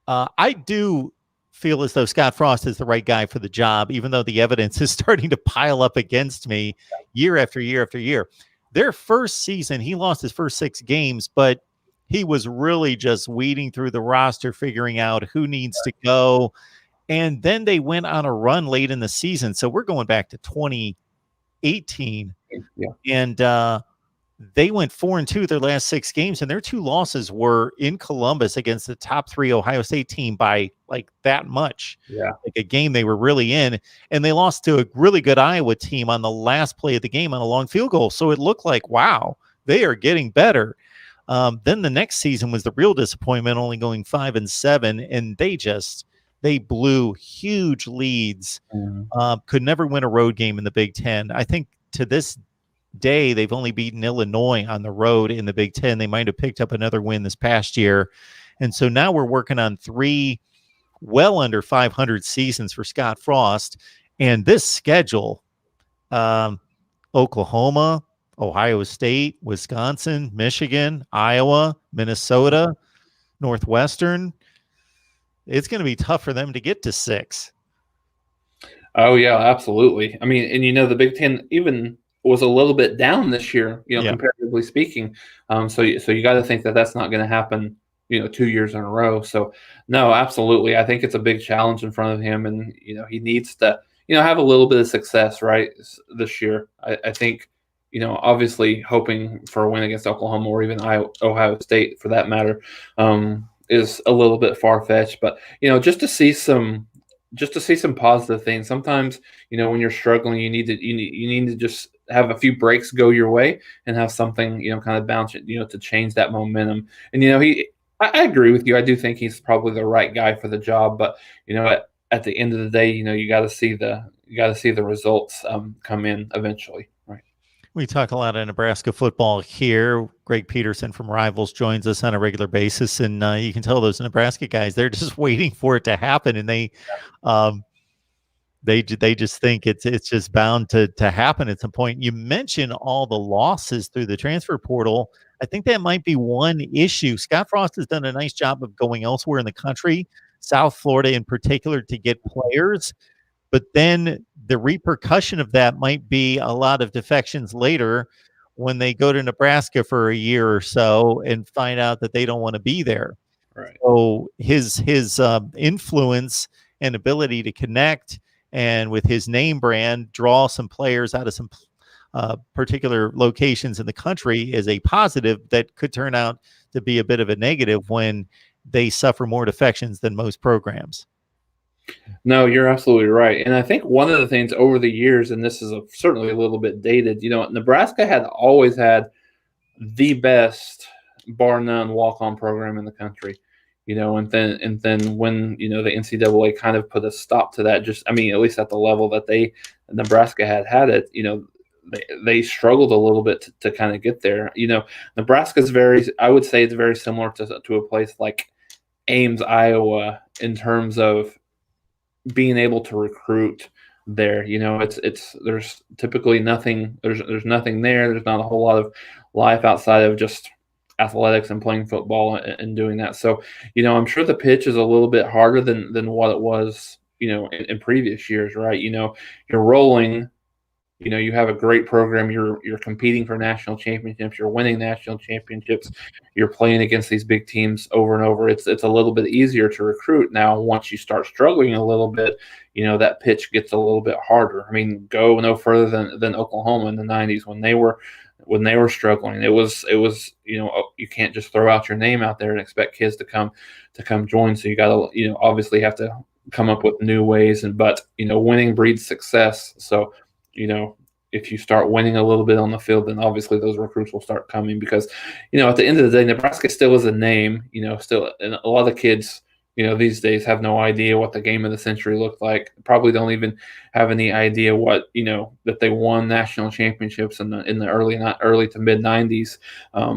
I do feel as though Scott Frost is the right guy for the job, even though the evidence is starting to pile up against me year after year after year. Their first season, he lost his first 6 games, but he was really just weeding through the roster, figuring out who needs to go. And then they went on a run late in the season. So we're going back to 2018. Yeah. And they went 4-2 their last 6 games, and their 2 losses were in Columbus against the top 3 Ohio State team by like that much. Yeah. Like a game they were really in. And they lost to a really good Iowa team on the last play of the game on a long field goal. So it looked like, wow, they are getting better. Then the next season was the real disappointment, only going 5-7, and they blew huge leads. Could never win a road game in the Big Ten. I think to this day they've only beaten Illinois on the road in the Big Ten. They might have picked up another win this past year, and so now we're working on 3 well under 500 seasons for Scott Frost, and this schedule: Oklahoma, Ohio State, Wisconsin, Michigan, Iowa, Minnesota, Northwestern. It's going to be tough for them to get to 6. Oh yeah, absolutely. I mean, and the Big Ten even was a little bit down this year, comparatively speaking. So you got to think that that's not going to happen, 2 years in a row. So no, absolutely. I think it's a big challenge in front of him, and he needs to, have a little bit of success right this year. I think. Obviously hoping for a win against Oklahoma or even Ohio State for that matter is a little bit far-fetched. But, just to see some positive things. Sometimes, when you're struggling, you need to just have a few breaks go your way and have something, kind of bounce it, to change that momentum. And, I agree with you. I do think he's probably the right guy for the job. But, at the end of the day, you got to see the results come in eventually. Right. We talk a lot of Nebraska football here. Greg Peterson from Rivals joins us on a regular basis, and you can tell those Nebraska guys, they're just waiting for it to happen, and they just think it's just bound to happen at some point. You mentioned all the losses through the transfer portal. I think that might be one issue. Scott Frost has done a nice job of going elsewhere in the country, South Florida in particular, to get players. But then the repercussion of that might be a lot of defections later when they go to Nebraska for a year or so and find out that they don't want to be there. Right. So his influence and ability to connect and with his name brand draw some players out of some particular locations in the country is a positive that could turn out to be a bit of a negative when they suffer more defections than most programs. No, you're absolutely right. And I think one of the things over the years, and this is certainly a little bit dated, Nebraska had always had the best, bar none, walk-on program in the country. And then when the NCAA kind of put a stop to that, at least at the level that Nebraska had it, they struggled a little bit to kind of get there. Nebraska's I would say it's very similar to a place like Ames, Iowa, in terms of being able to recruit there. There's typically nothing. There's nothing there. There's not a whole lot of life outside of just athletics and playing football and doing that. So, I'm sure the pitch is a little bit harder than what it was, in previous years, right? You're rolling. You have a great program. You're competing for national championships. You're winning national championships. You're playing against these big teams over and over. It's a little bit easier to recruit now. Once you start struggling a little bit, that pitch gets a little bit harder. Go no further than Oklahoma in the '90s when they were struggling. It was you can't just throw out your name out there and expect kids to come join. So you got to obviously have to come up with new ways. But winning breeds success. So if you start winning a little bit on the field, then obviously those recruits will start coming because, at the end of the day, Nebraska still is a name, still, and a lot of kids, these days have no idea what the game of the century looked like. Probably don't even have any idea what, that they won national championships in the early to mid 90s.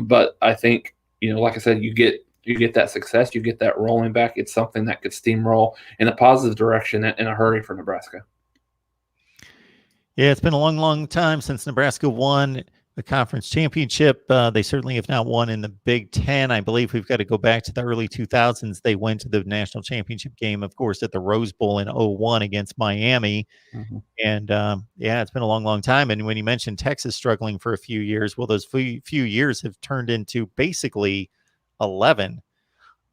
But I think, like I said, you get that success, you get that rolling back. It's something that could steamroll in a positive direction in a hurry for Nebraska. Yeah, it's been a long, long time since Nebraska won the conference championship. They certainly have not won in the Big Ten. I believe we've got to go back to the early 2000s. They went to the national championship game, of course, at the Rose Bowl in 2001 against Miami. Mm-hmm. And it's been a long, long time. And when you mentioned Texas struggling for a few years, well, those few years have turned into basically 11.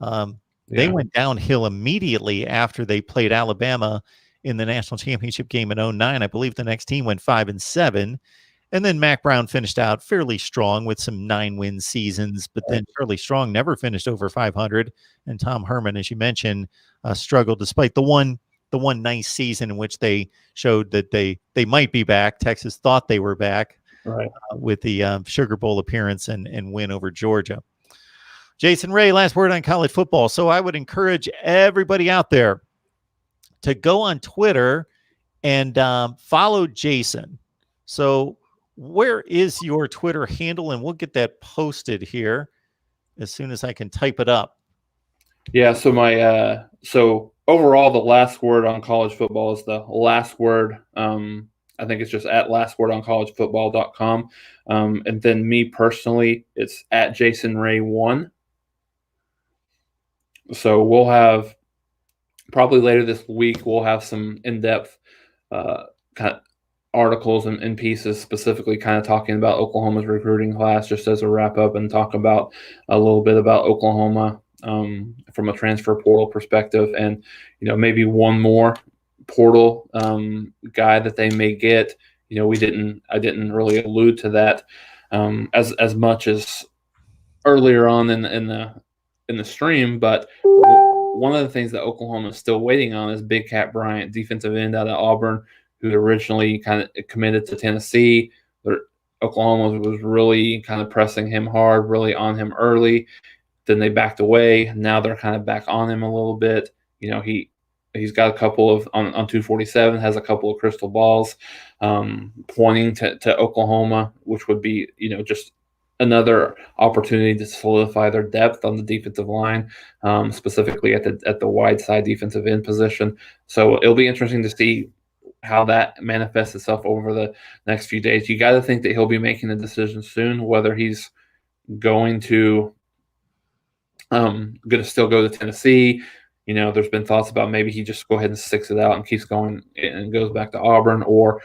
They went downhill immediately after they played Alabama in the national championship game in 2009. I believe the next team went 5-7. And then Mac Brown finished out fairly strong with some 9-win seasons, but then Charlie Strong never finished over 500. And Tom Herman, as you mentioned, struggled despite the one nice season in which they showed that they might be back. Texas thought they were back, right, with the Sugar Bowl appearance and win over Georgia. Jason Ray, last word on college football. So I would encourage everybody out there to go on Twitter and follow Jason. So where is your Twitter handle? And we'll get that posted here as soon as I can type it up. Yeah, so my so overall, the last word on college football is the last word. I think it's just at lastwordoncollegefootball.com. And then me personally, it's at JasonRay1. So we'll have probably later this week, we'll have some in-depth kind of articles and pieces specifically kind of talking about Oklahoma's recruiting class just as a wrap-up, and talk about a little bit about Oklahoma from a transfer portal perspective, and maybe one more portal guy that they may get. I didn't really allude to that as much as earlier on in the stream, but one of the things that Oklahoma is still waiting on is Big Cat Bryant, defensive end out of Auburn, who originally kind of committed to Tennessee. Oklahoma was really kind of pressing him hard, really on him early. Then they backed away. Now they're kind of back on him a little bit. He's got a couple of on 247, has a couple of crystal balls pointing to Oklahoma, which would be just another opportunity to solidify their depth on the defensive line, specifically at the wide side defensive end position. So it'll be interesting to see how that manifests itself over the next few days. You got to think that he'll be making a decision soon, whether he's going to still go to Tennessee. There's been thoughts about maybe he just go ahead and sticks it out and keeps going and goes back to Auburn, or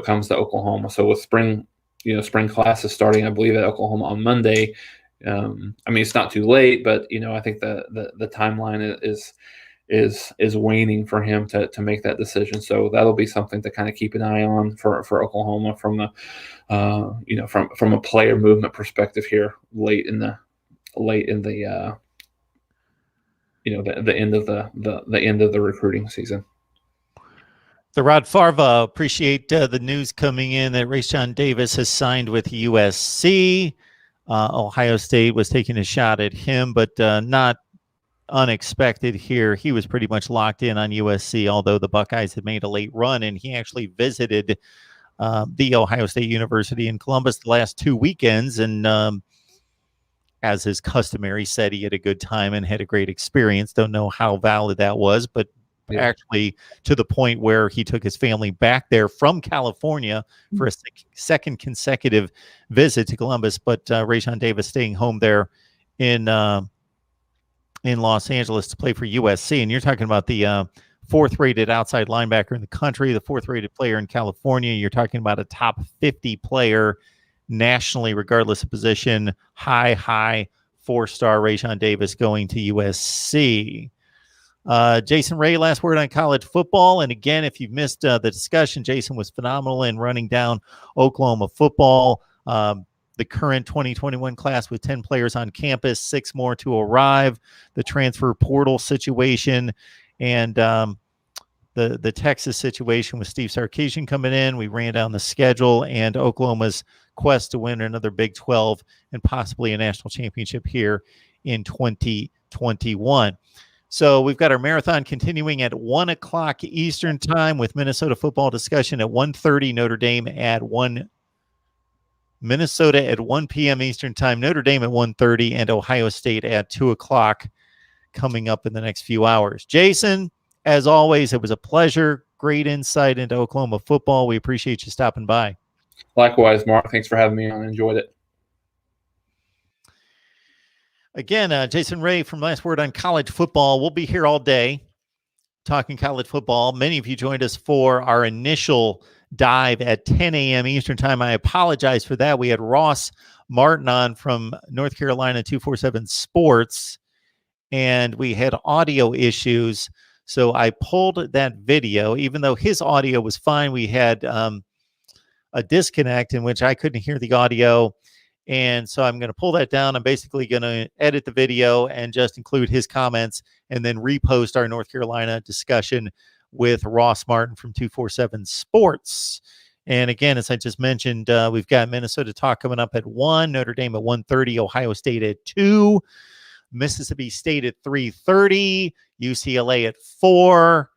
comes to Oklahoma. So with spring classes starting, I believe, at Oklahoma on Monday. It's not too late, but I think the timeline is waning for him to make that decision. So that'll be something to kind of keep an eye on for Oklahoma from the from a player movement perspective here late in the the end of the recruiting season. The Rod Farva, appreciate the news coming in that Rayshawn Davis has signed with USC. Ohio State was taking a shot at him, but not unexpected here. He was pretty much locked in on USC, although the Buckeyes had made a late run, and he actually visited the Ohio State University in Columbus the last 2 weekends, and as is customary, said he had a good time and had a great experience. Don't know how valid that was, but actually to the point where he took his family back there from California for a second consecutive visit to Columbus, but Rayshawn Davis staying home there in Los Angeles to play for USC. And you're talking about the fourth rated outside linebacker in the country, the fourth rated player in California. You're talking about a top 50 player nationally, regardless of position. High 4-star Rayshawn Davis going to USC. Jason Ray, last word on college football. And again, if you've missed the discussion, Jason was phenomenal in running down Oklahoma football. The current 2021 class with 10 players on campus, 6 more to arrive, the transfer portal situation, and the Texas situation with Steve Sarkisian coming in. We ran down the schedule and Oklahoma's quest to win another Big 12 and possibly a national championship here in 2021. So we've got our marathon continuing at 1 o'clock Eastern time with Minnesota football discussion at 1:30, Notre Dame at 1 Minnesota at 1 p.m. Eastern time, Notre Dame at 1:30, and Ohio State at 2 o'clock coming up in the next few hours. Jason, as always, it was a pleasure. Great insight into Oklahoma football. We appreciate you stopping by. Likewise, Mark. Thanks for having me on. I enjoyed it. Again, Jason Ray from Last Word on College Football. We'll be here all day talking college football. Many of you joined us for our initial dive at 10 a.m. Eastern time. I apologize for that. We had Ross Martin on from North Carolina 247 Sports, and we had audio issues. So I pulled that video. Even though his audio was fine, we had a disconnect in which I couldn't hear the audio. And so I'm going to pull that down. I'm basically going to edit the video and just include his comments and then repost our North Carolina discussion with Ross Martin from 247 Sports. And again, as I just mentioned, we've got Minnesota talk coming up at 1, Notre Dame at 1:30, Ohio State at 2, Mississippi State at 3:30, UCLA at 4,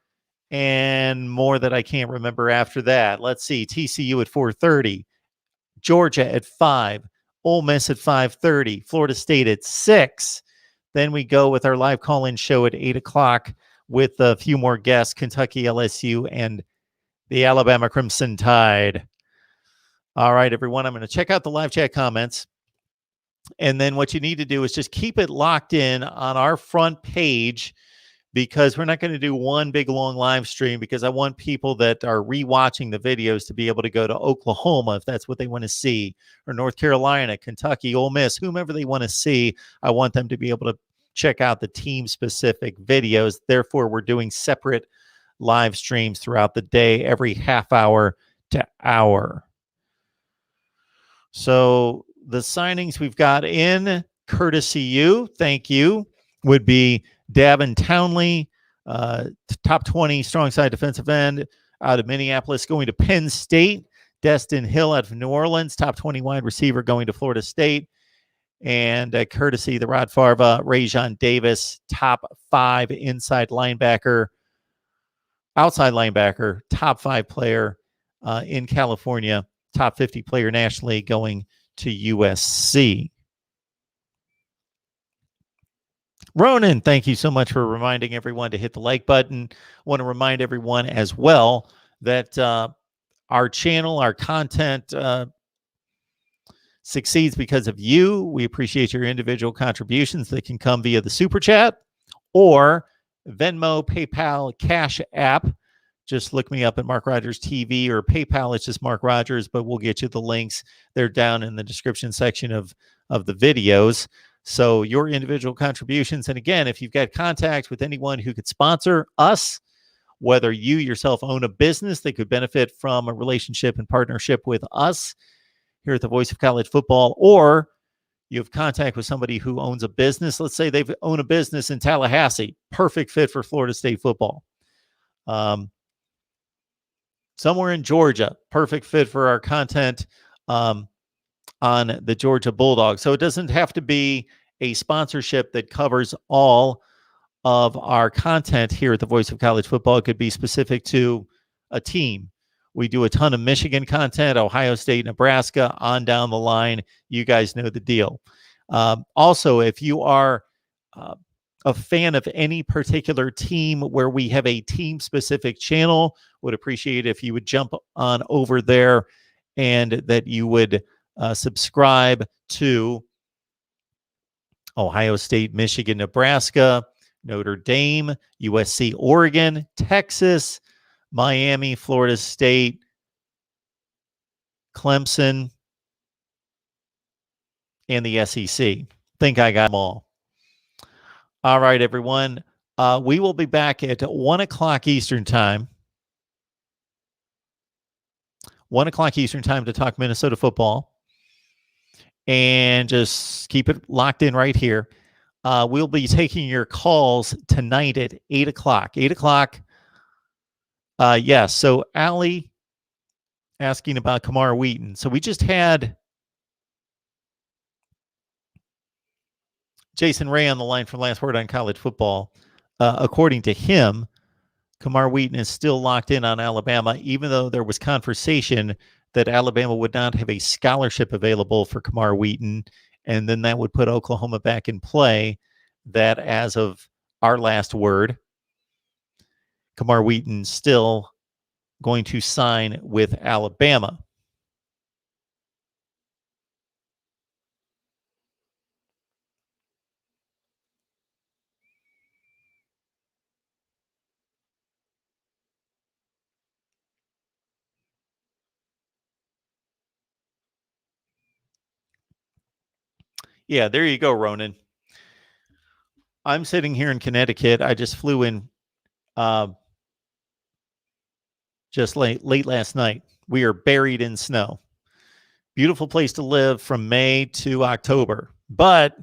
and more that I can't remember after that. Let's see, TCU at 4:30, Georgia at 5, Ole Miss at 5:30, Florida State at 6. Then we go with our live call-in show at 8 o'clock with a few more guests, Kentucky, LSU, and the Alabama Crimson Tide. All right, everyone, I'm going to check out the live chat comments. And then what you need to do is just keep it locked in on our front page, because we're not going to do one big long live stream, because I want people that are rewatching the videos to be able to go to Oklahoma if that's what they want to see, or North Carolina, Kentucky, Ole Miss, whomever they want to see. I want them to be able to check out the team specific videos. Therefore, we're doing separate live streams throughout the day, every half hour to hour. So the signings we've got in, courtesy you, thank you, would be Davin Townley, top 20 strong side defensive end out of Minneapolis, going to Penn State. Destin Hill out of New Orleans, top 20 wide receiver, going to Florida State. And courtesy the Rod Farva, Rayshawn Davis, top 5 inside linebacker, outside linebacker, top 5 player in California, top 50 player nationally, going to USC. Ronan, thank you so much for reminding everyone to hit the like button. I want to remind everyone as well that our channel, our content succeeds because of you. We appreciate your individual contributions that can come via the Super Chat or Venmo, PayPal, Cash App. Just look me up at MarkRogersTV, or PayPal, it's just Mark Rogers, but we'll get you the links. They're down in the description section of the videos. So your individual contributions. And again, if you've got contact with anyone who could sponsor us, whether you yourself own a business that could benefit from a relationship and partnership with us here at the Voice of College Football, or you have contact with somebody who owns a business. Let's say they own a business in Tallahassee, perfect fit for Florida State football. Somewhere in Georgia, perfect fit for our content. on the Georgia Bulldogs. So it doesn't have to be a sponsorship that covers all of our content here at the Voice of College Football. It could be specific to a team. We do a ton of Michigan content, Ohio State, Nebraska, on down the line. You guys know the deal. Also, if you are a fan of any particular team where we have a team-specific channel, would appreciate if you would jump on over there and that you would subscribe to Ohio State, Michigan, Nebraska, Notre Dame, USC, Oregon, Texas, Miami, Florida State, Clemson, and the SEC. Think I got them all. All right, everyone. We will be back at 1 o'clock Eastern time. 1 o'clock Eastern time to talk Minnesota football. And just keep it locked in right here. We'll be taking your calls tonight at 8 o'clock. 8 o'clock. Yes. So Allie asking about Kamar Wheaton. So we just had Jason Ray on the line from Last Word on College Football. According to him, Kamar Wheaton is still locked in on Alabama, even though there was conversation that Alabama would not have a scholarship available for Kamar Wheaton, and then that would put Oklahoma back in play. That as of our last word, Kamar Wheaton still going to sign with Alabama. Yeah, there you go, Ronan. I'm sitting here in Connecticut. I just flew in just late last night. We are buried in snow. Beautiful place to live from May to October, but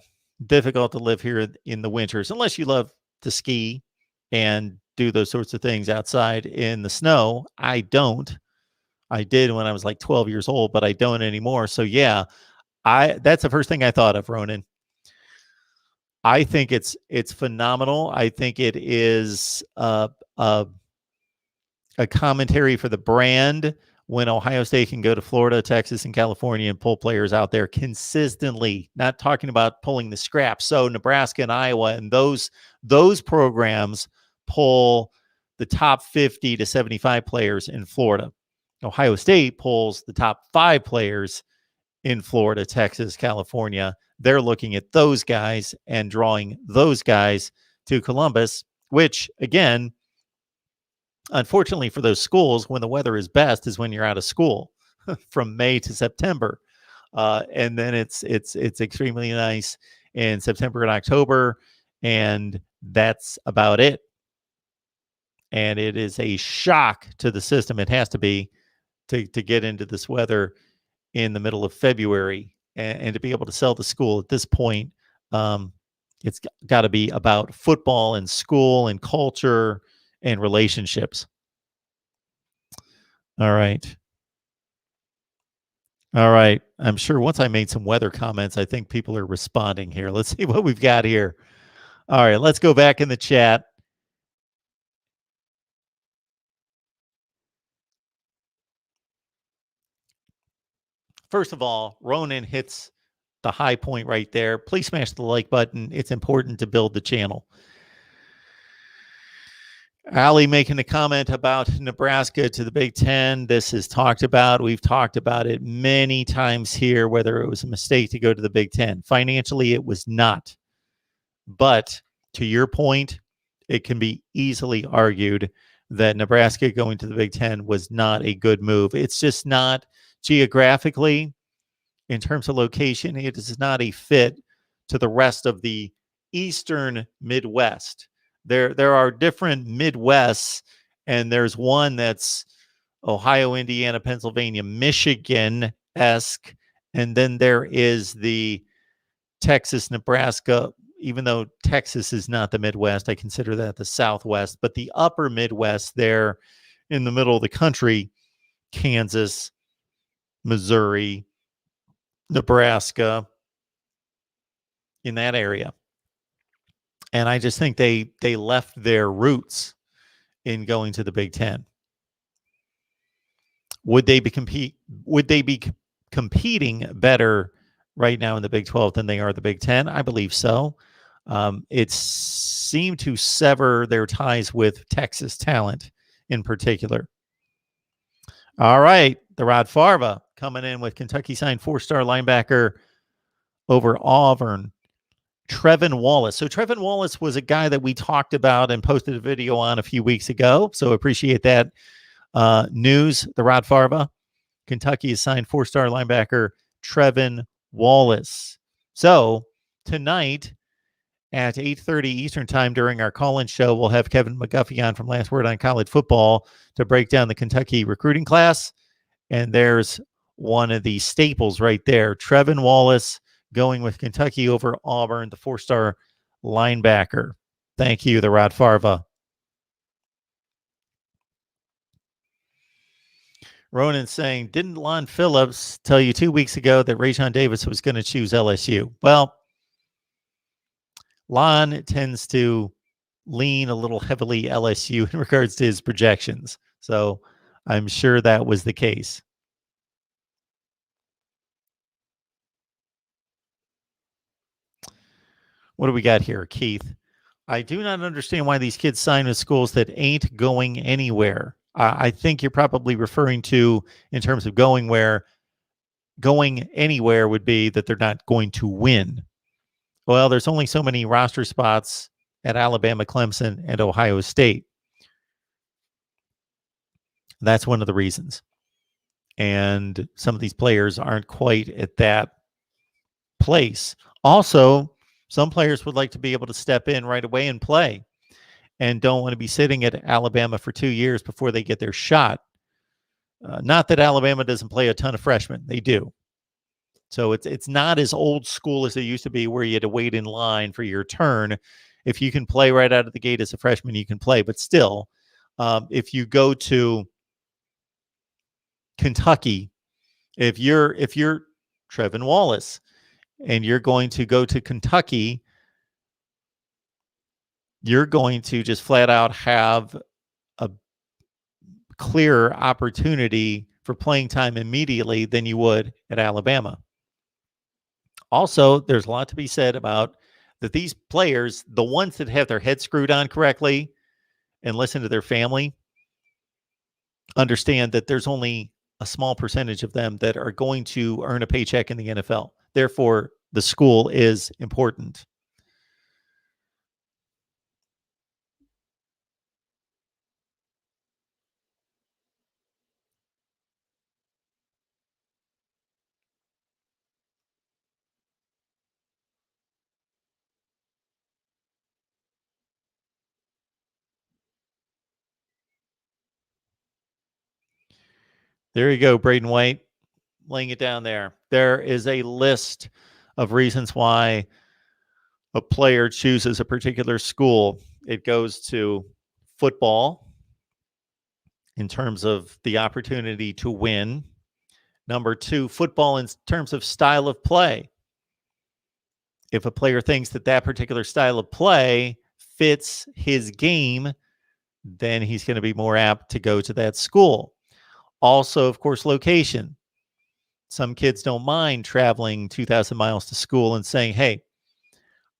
difficult to live here in the winters unless you love to ski and do those sorts of things outside in the snow. I don't. I did when I was like 12 years old, but I don't anymore. So yeah, that's the first thing I thought of, Ronan. I think it's phenomenal. I think it is a commentary for the brand when Ohio State can go to Florida, Texas, and California and pull players out there consistently, not talking about pulling the scraps. So Nebraska and Iowa and those programs pull the top 50 to 75 players in Florida. Ohio State pulls the top 5 players in Florida, Texas, California. They're looking at those guys and drawing those guys to Columbus, which, again, unfortunately for those schools, when the weather is best is when you're out of school from May to September. And then it's extremely nice in September and October, and that's about it. And it is a shock to the system. It has to be to get into this weather in the middle of February and to be able to sell the school at this point. It's got to be about football and school and culture and relationships. All right. I'm sure once I made some weather comments, I think people are responding here. Let's see what we've got here. All right, let's go back in the chat. First of all, Ronan hits the high point right there. Please smash the like button. It's important to build the channel. Ali making a comment about Nebraska to the Big Ten. This is talked about. We've talked about it many times here, whether it was a mistake to go to the Big Ten. Financially, it was not. But to your point, it can be easily argued that Nebraska going to the Big Ten was not a good move. It's just not geographically, in terms of location, it is not a fit to the rest of the Eastern Midwest. There are different Midwests, and there's one that's Ohio, Indiana, Pennsylvania, Michigan-esque, and then there is the Texas, Nebraska. Even though Texas is not the Midwest, I consider that the Southwest, but the upper Midwest there in the middle of the country, Kansas, Missouri, Nebraska, in that area. And I just think they left their roots in going to the Big Ten. Would they be competing better right now in the Big 12 than they are the Big 10? I believe so. It seemed to sever their ties with Texas talent in particular. All right, the Rod Farva coming in with Kentucky signed 4-star linebacker over Auburn, Trevin Wallace. So Trevin Wallace was a guy that we talked about and posted a video on a few weeks ago. So appreciate that news. The Rod Farva, Kentucky has signed 4-star linebacker Trevin Wallace. So tonight at 8:30 Eastern time during our call-in show, we'll have Kevin McGuffey on from Last Word on College Football to break down the Kentucky recruiting class. And there's one of the staples right there, Trevin Wallace going with Kentucky over Auburn, the 4-star linebacker. Thank you, the Rod Farva. Ronan saying, didn't Lon Phillips tell you 2 weeks ago that Rajon Davis was going to choose LSU? Well, Lon tends to lean a little heavily LSU in regards to his projections. So I'm sure that was the case. What do we got here, Keith? I do not understand why these kids sign with schools that ain't going anywhere. I think you're probably referring to, in terms of going anywhere would be that they're not going to win. Well, there's only so many roster spots at Alabama, Clemson, and Ohio State. That's one of the reasons. And some of these players aren't quite at that place. Also, some players would like to be able to step in right away and play and don't want to be sitting at Alabama for 2 years before they get their shot. Not that Alabama doesn't play a ton of freshmen. They do. So it's not as old school as it used to be where you had to wait in line for your turn. If you can play right out of the gate as a freshman, you can play. But still, if you go to Kentucky, if you're Trevin Wallace and you're going to go to Kentucky, you're going to just flat out have a clearer opportunity for playing time immediately than you would at Alabama. Also, there's a lot to be said about that these players, the ones that have their head screwed on correctly and listen to their family, understand that there's only a small percentage of them that are going to earn a paycheck in the NFL. Therefore, the school is important. There you go, Braden White, laying it down there. There is a list of reasons why a player chooses a particular school. It goes to football in terms of the opportunity to win. Number 2, football in terms of style of play. If a player thinks that that particular style of play fits his game, then he's going to be more apt to go to that school. Also, of course, location. Some kids don't mind traveling 2,000 miles to school and saying, hey,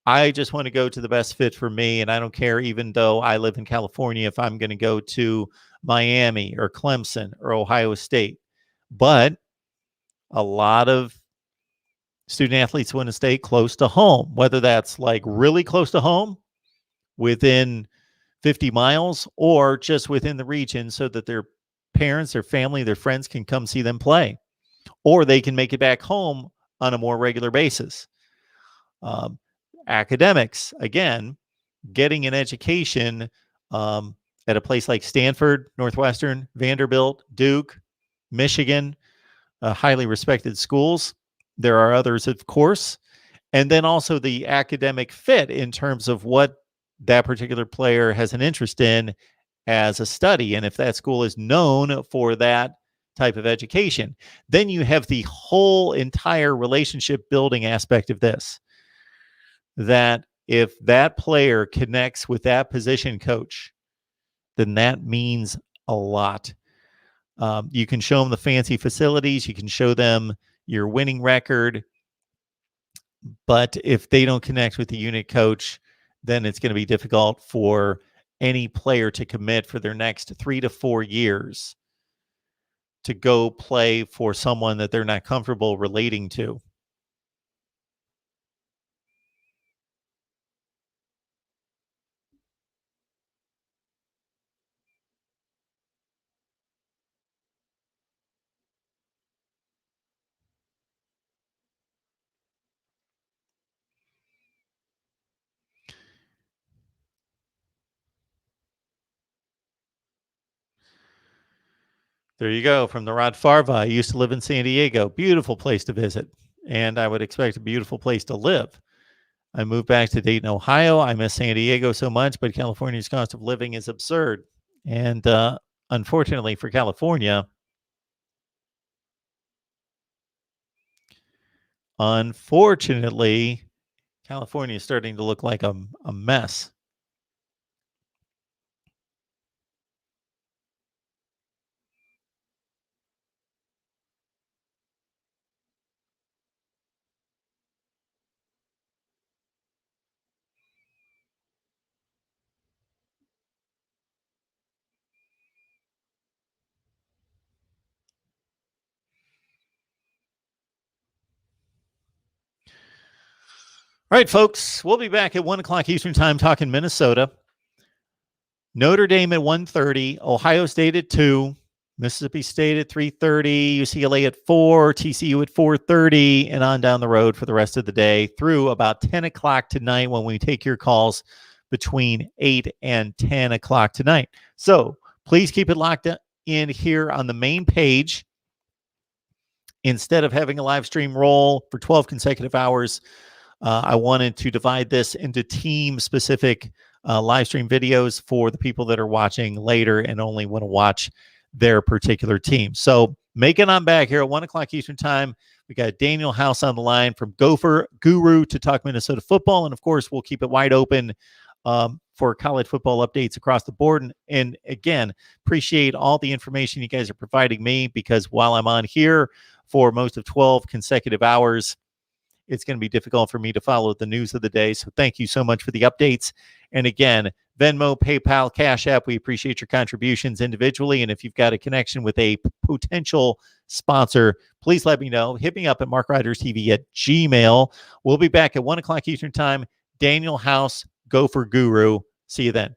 I just want to go to the best fit for me, and I don't care, even though I live in California, if I'm going to go to Miami or Clemson or Ohio State. But a lot of student athletes want to stay close to home, whether that's like really close to home, within 50 miles, or just within the region so that their parents, their family, their friends can come see them play, or they can make it back home on a more regular basis. Academics, again, getting an education at a place like Stanford, Northwestern, Vanderbilt, Duke, Michigan, highly respected schools. There are others, of course. And then also the academic fit in terms of what that particular player has an interest in as a study. And if that school is known for that type of education. Then you have the whole entire relationship building aspect of this, that if that player connects with that position coach, then that means a lot. You can show them the fancy facilities, you can show them your winning record, but if they don't connect with the unit coach, then it's going to be difficult for any player to commit for their next 3 to 4 years to go play for someone that they're not comfortable relating to. There you go. From the Rod Farva. I used to live in San Diego. Beautiful place to visit. And I would expect a beautiful place to live. I moved back to Dayton, Ohio. I miss San Diego so much, but California's cost of living is absurd. And unfortunately for California, California is starting to look like a mess. All right, folks, we'll be back at 1 o'clock Eastern time talking Minnesota. Notre Dame at 1:30, Ohio State at 2, Mississippi State at 3:30, UCLA at 4, TCU at 4:30, and on down the road for the rest of the day through about 10 o'clock tonight when we take your calls between 8 and 10 o'clock tonight. So please keep it locked in here on the main page. Instead of having a live stream roll for 12 consecutive hours, I wanted to divide this into team-specific live stream videos for the people that are watching later and only want to watch their particular team. So make it on back here at 1 o'clock Eastern time. We got Daniel House on the line from Gopher Guru to talk Minnesota football. And, of course, we'll keep it wide open for college football updates across the board. And again, appreciate all the information you guys are providing me, because while I'm on here for most of 12 consecutive hours, it's going to be difficult for me to follow the news of the day. So thank you so much for the updates. And again, Venmo, PayPal, Cash App, we appreciate your contributions individually. And if you've got a connection with a potential sponsor, please let me know. Hit me up at MarkRogersTV at Gmail. We'll be back at 1 o'clock Eastern time. Daniel House, Gopher Guru. See you then.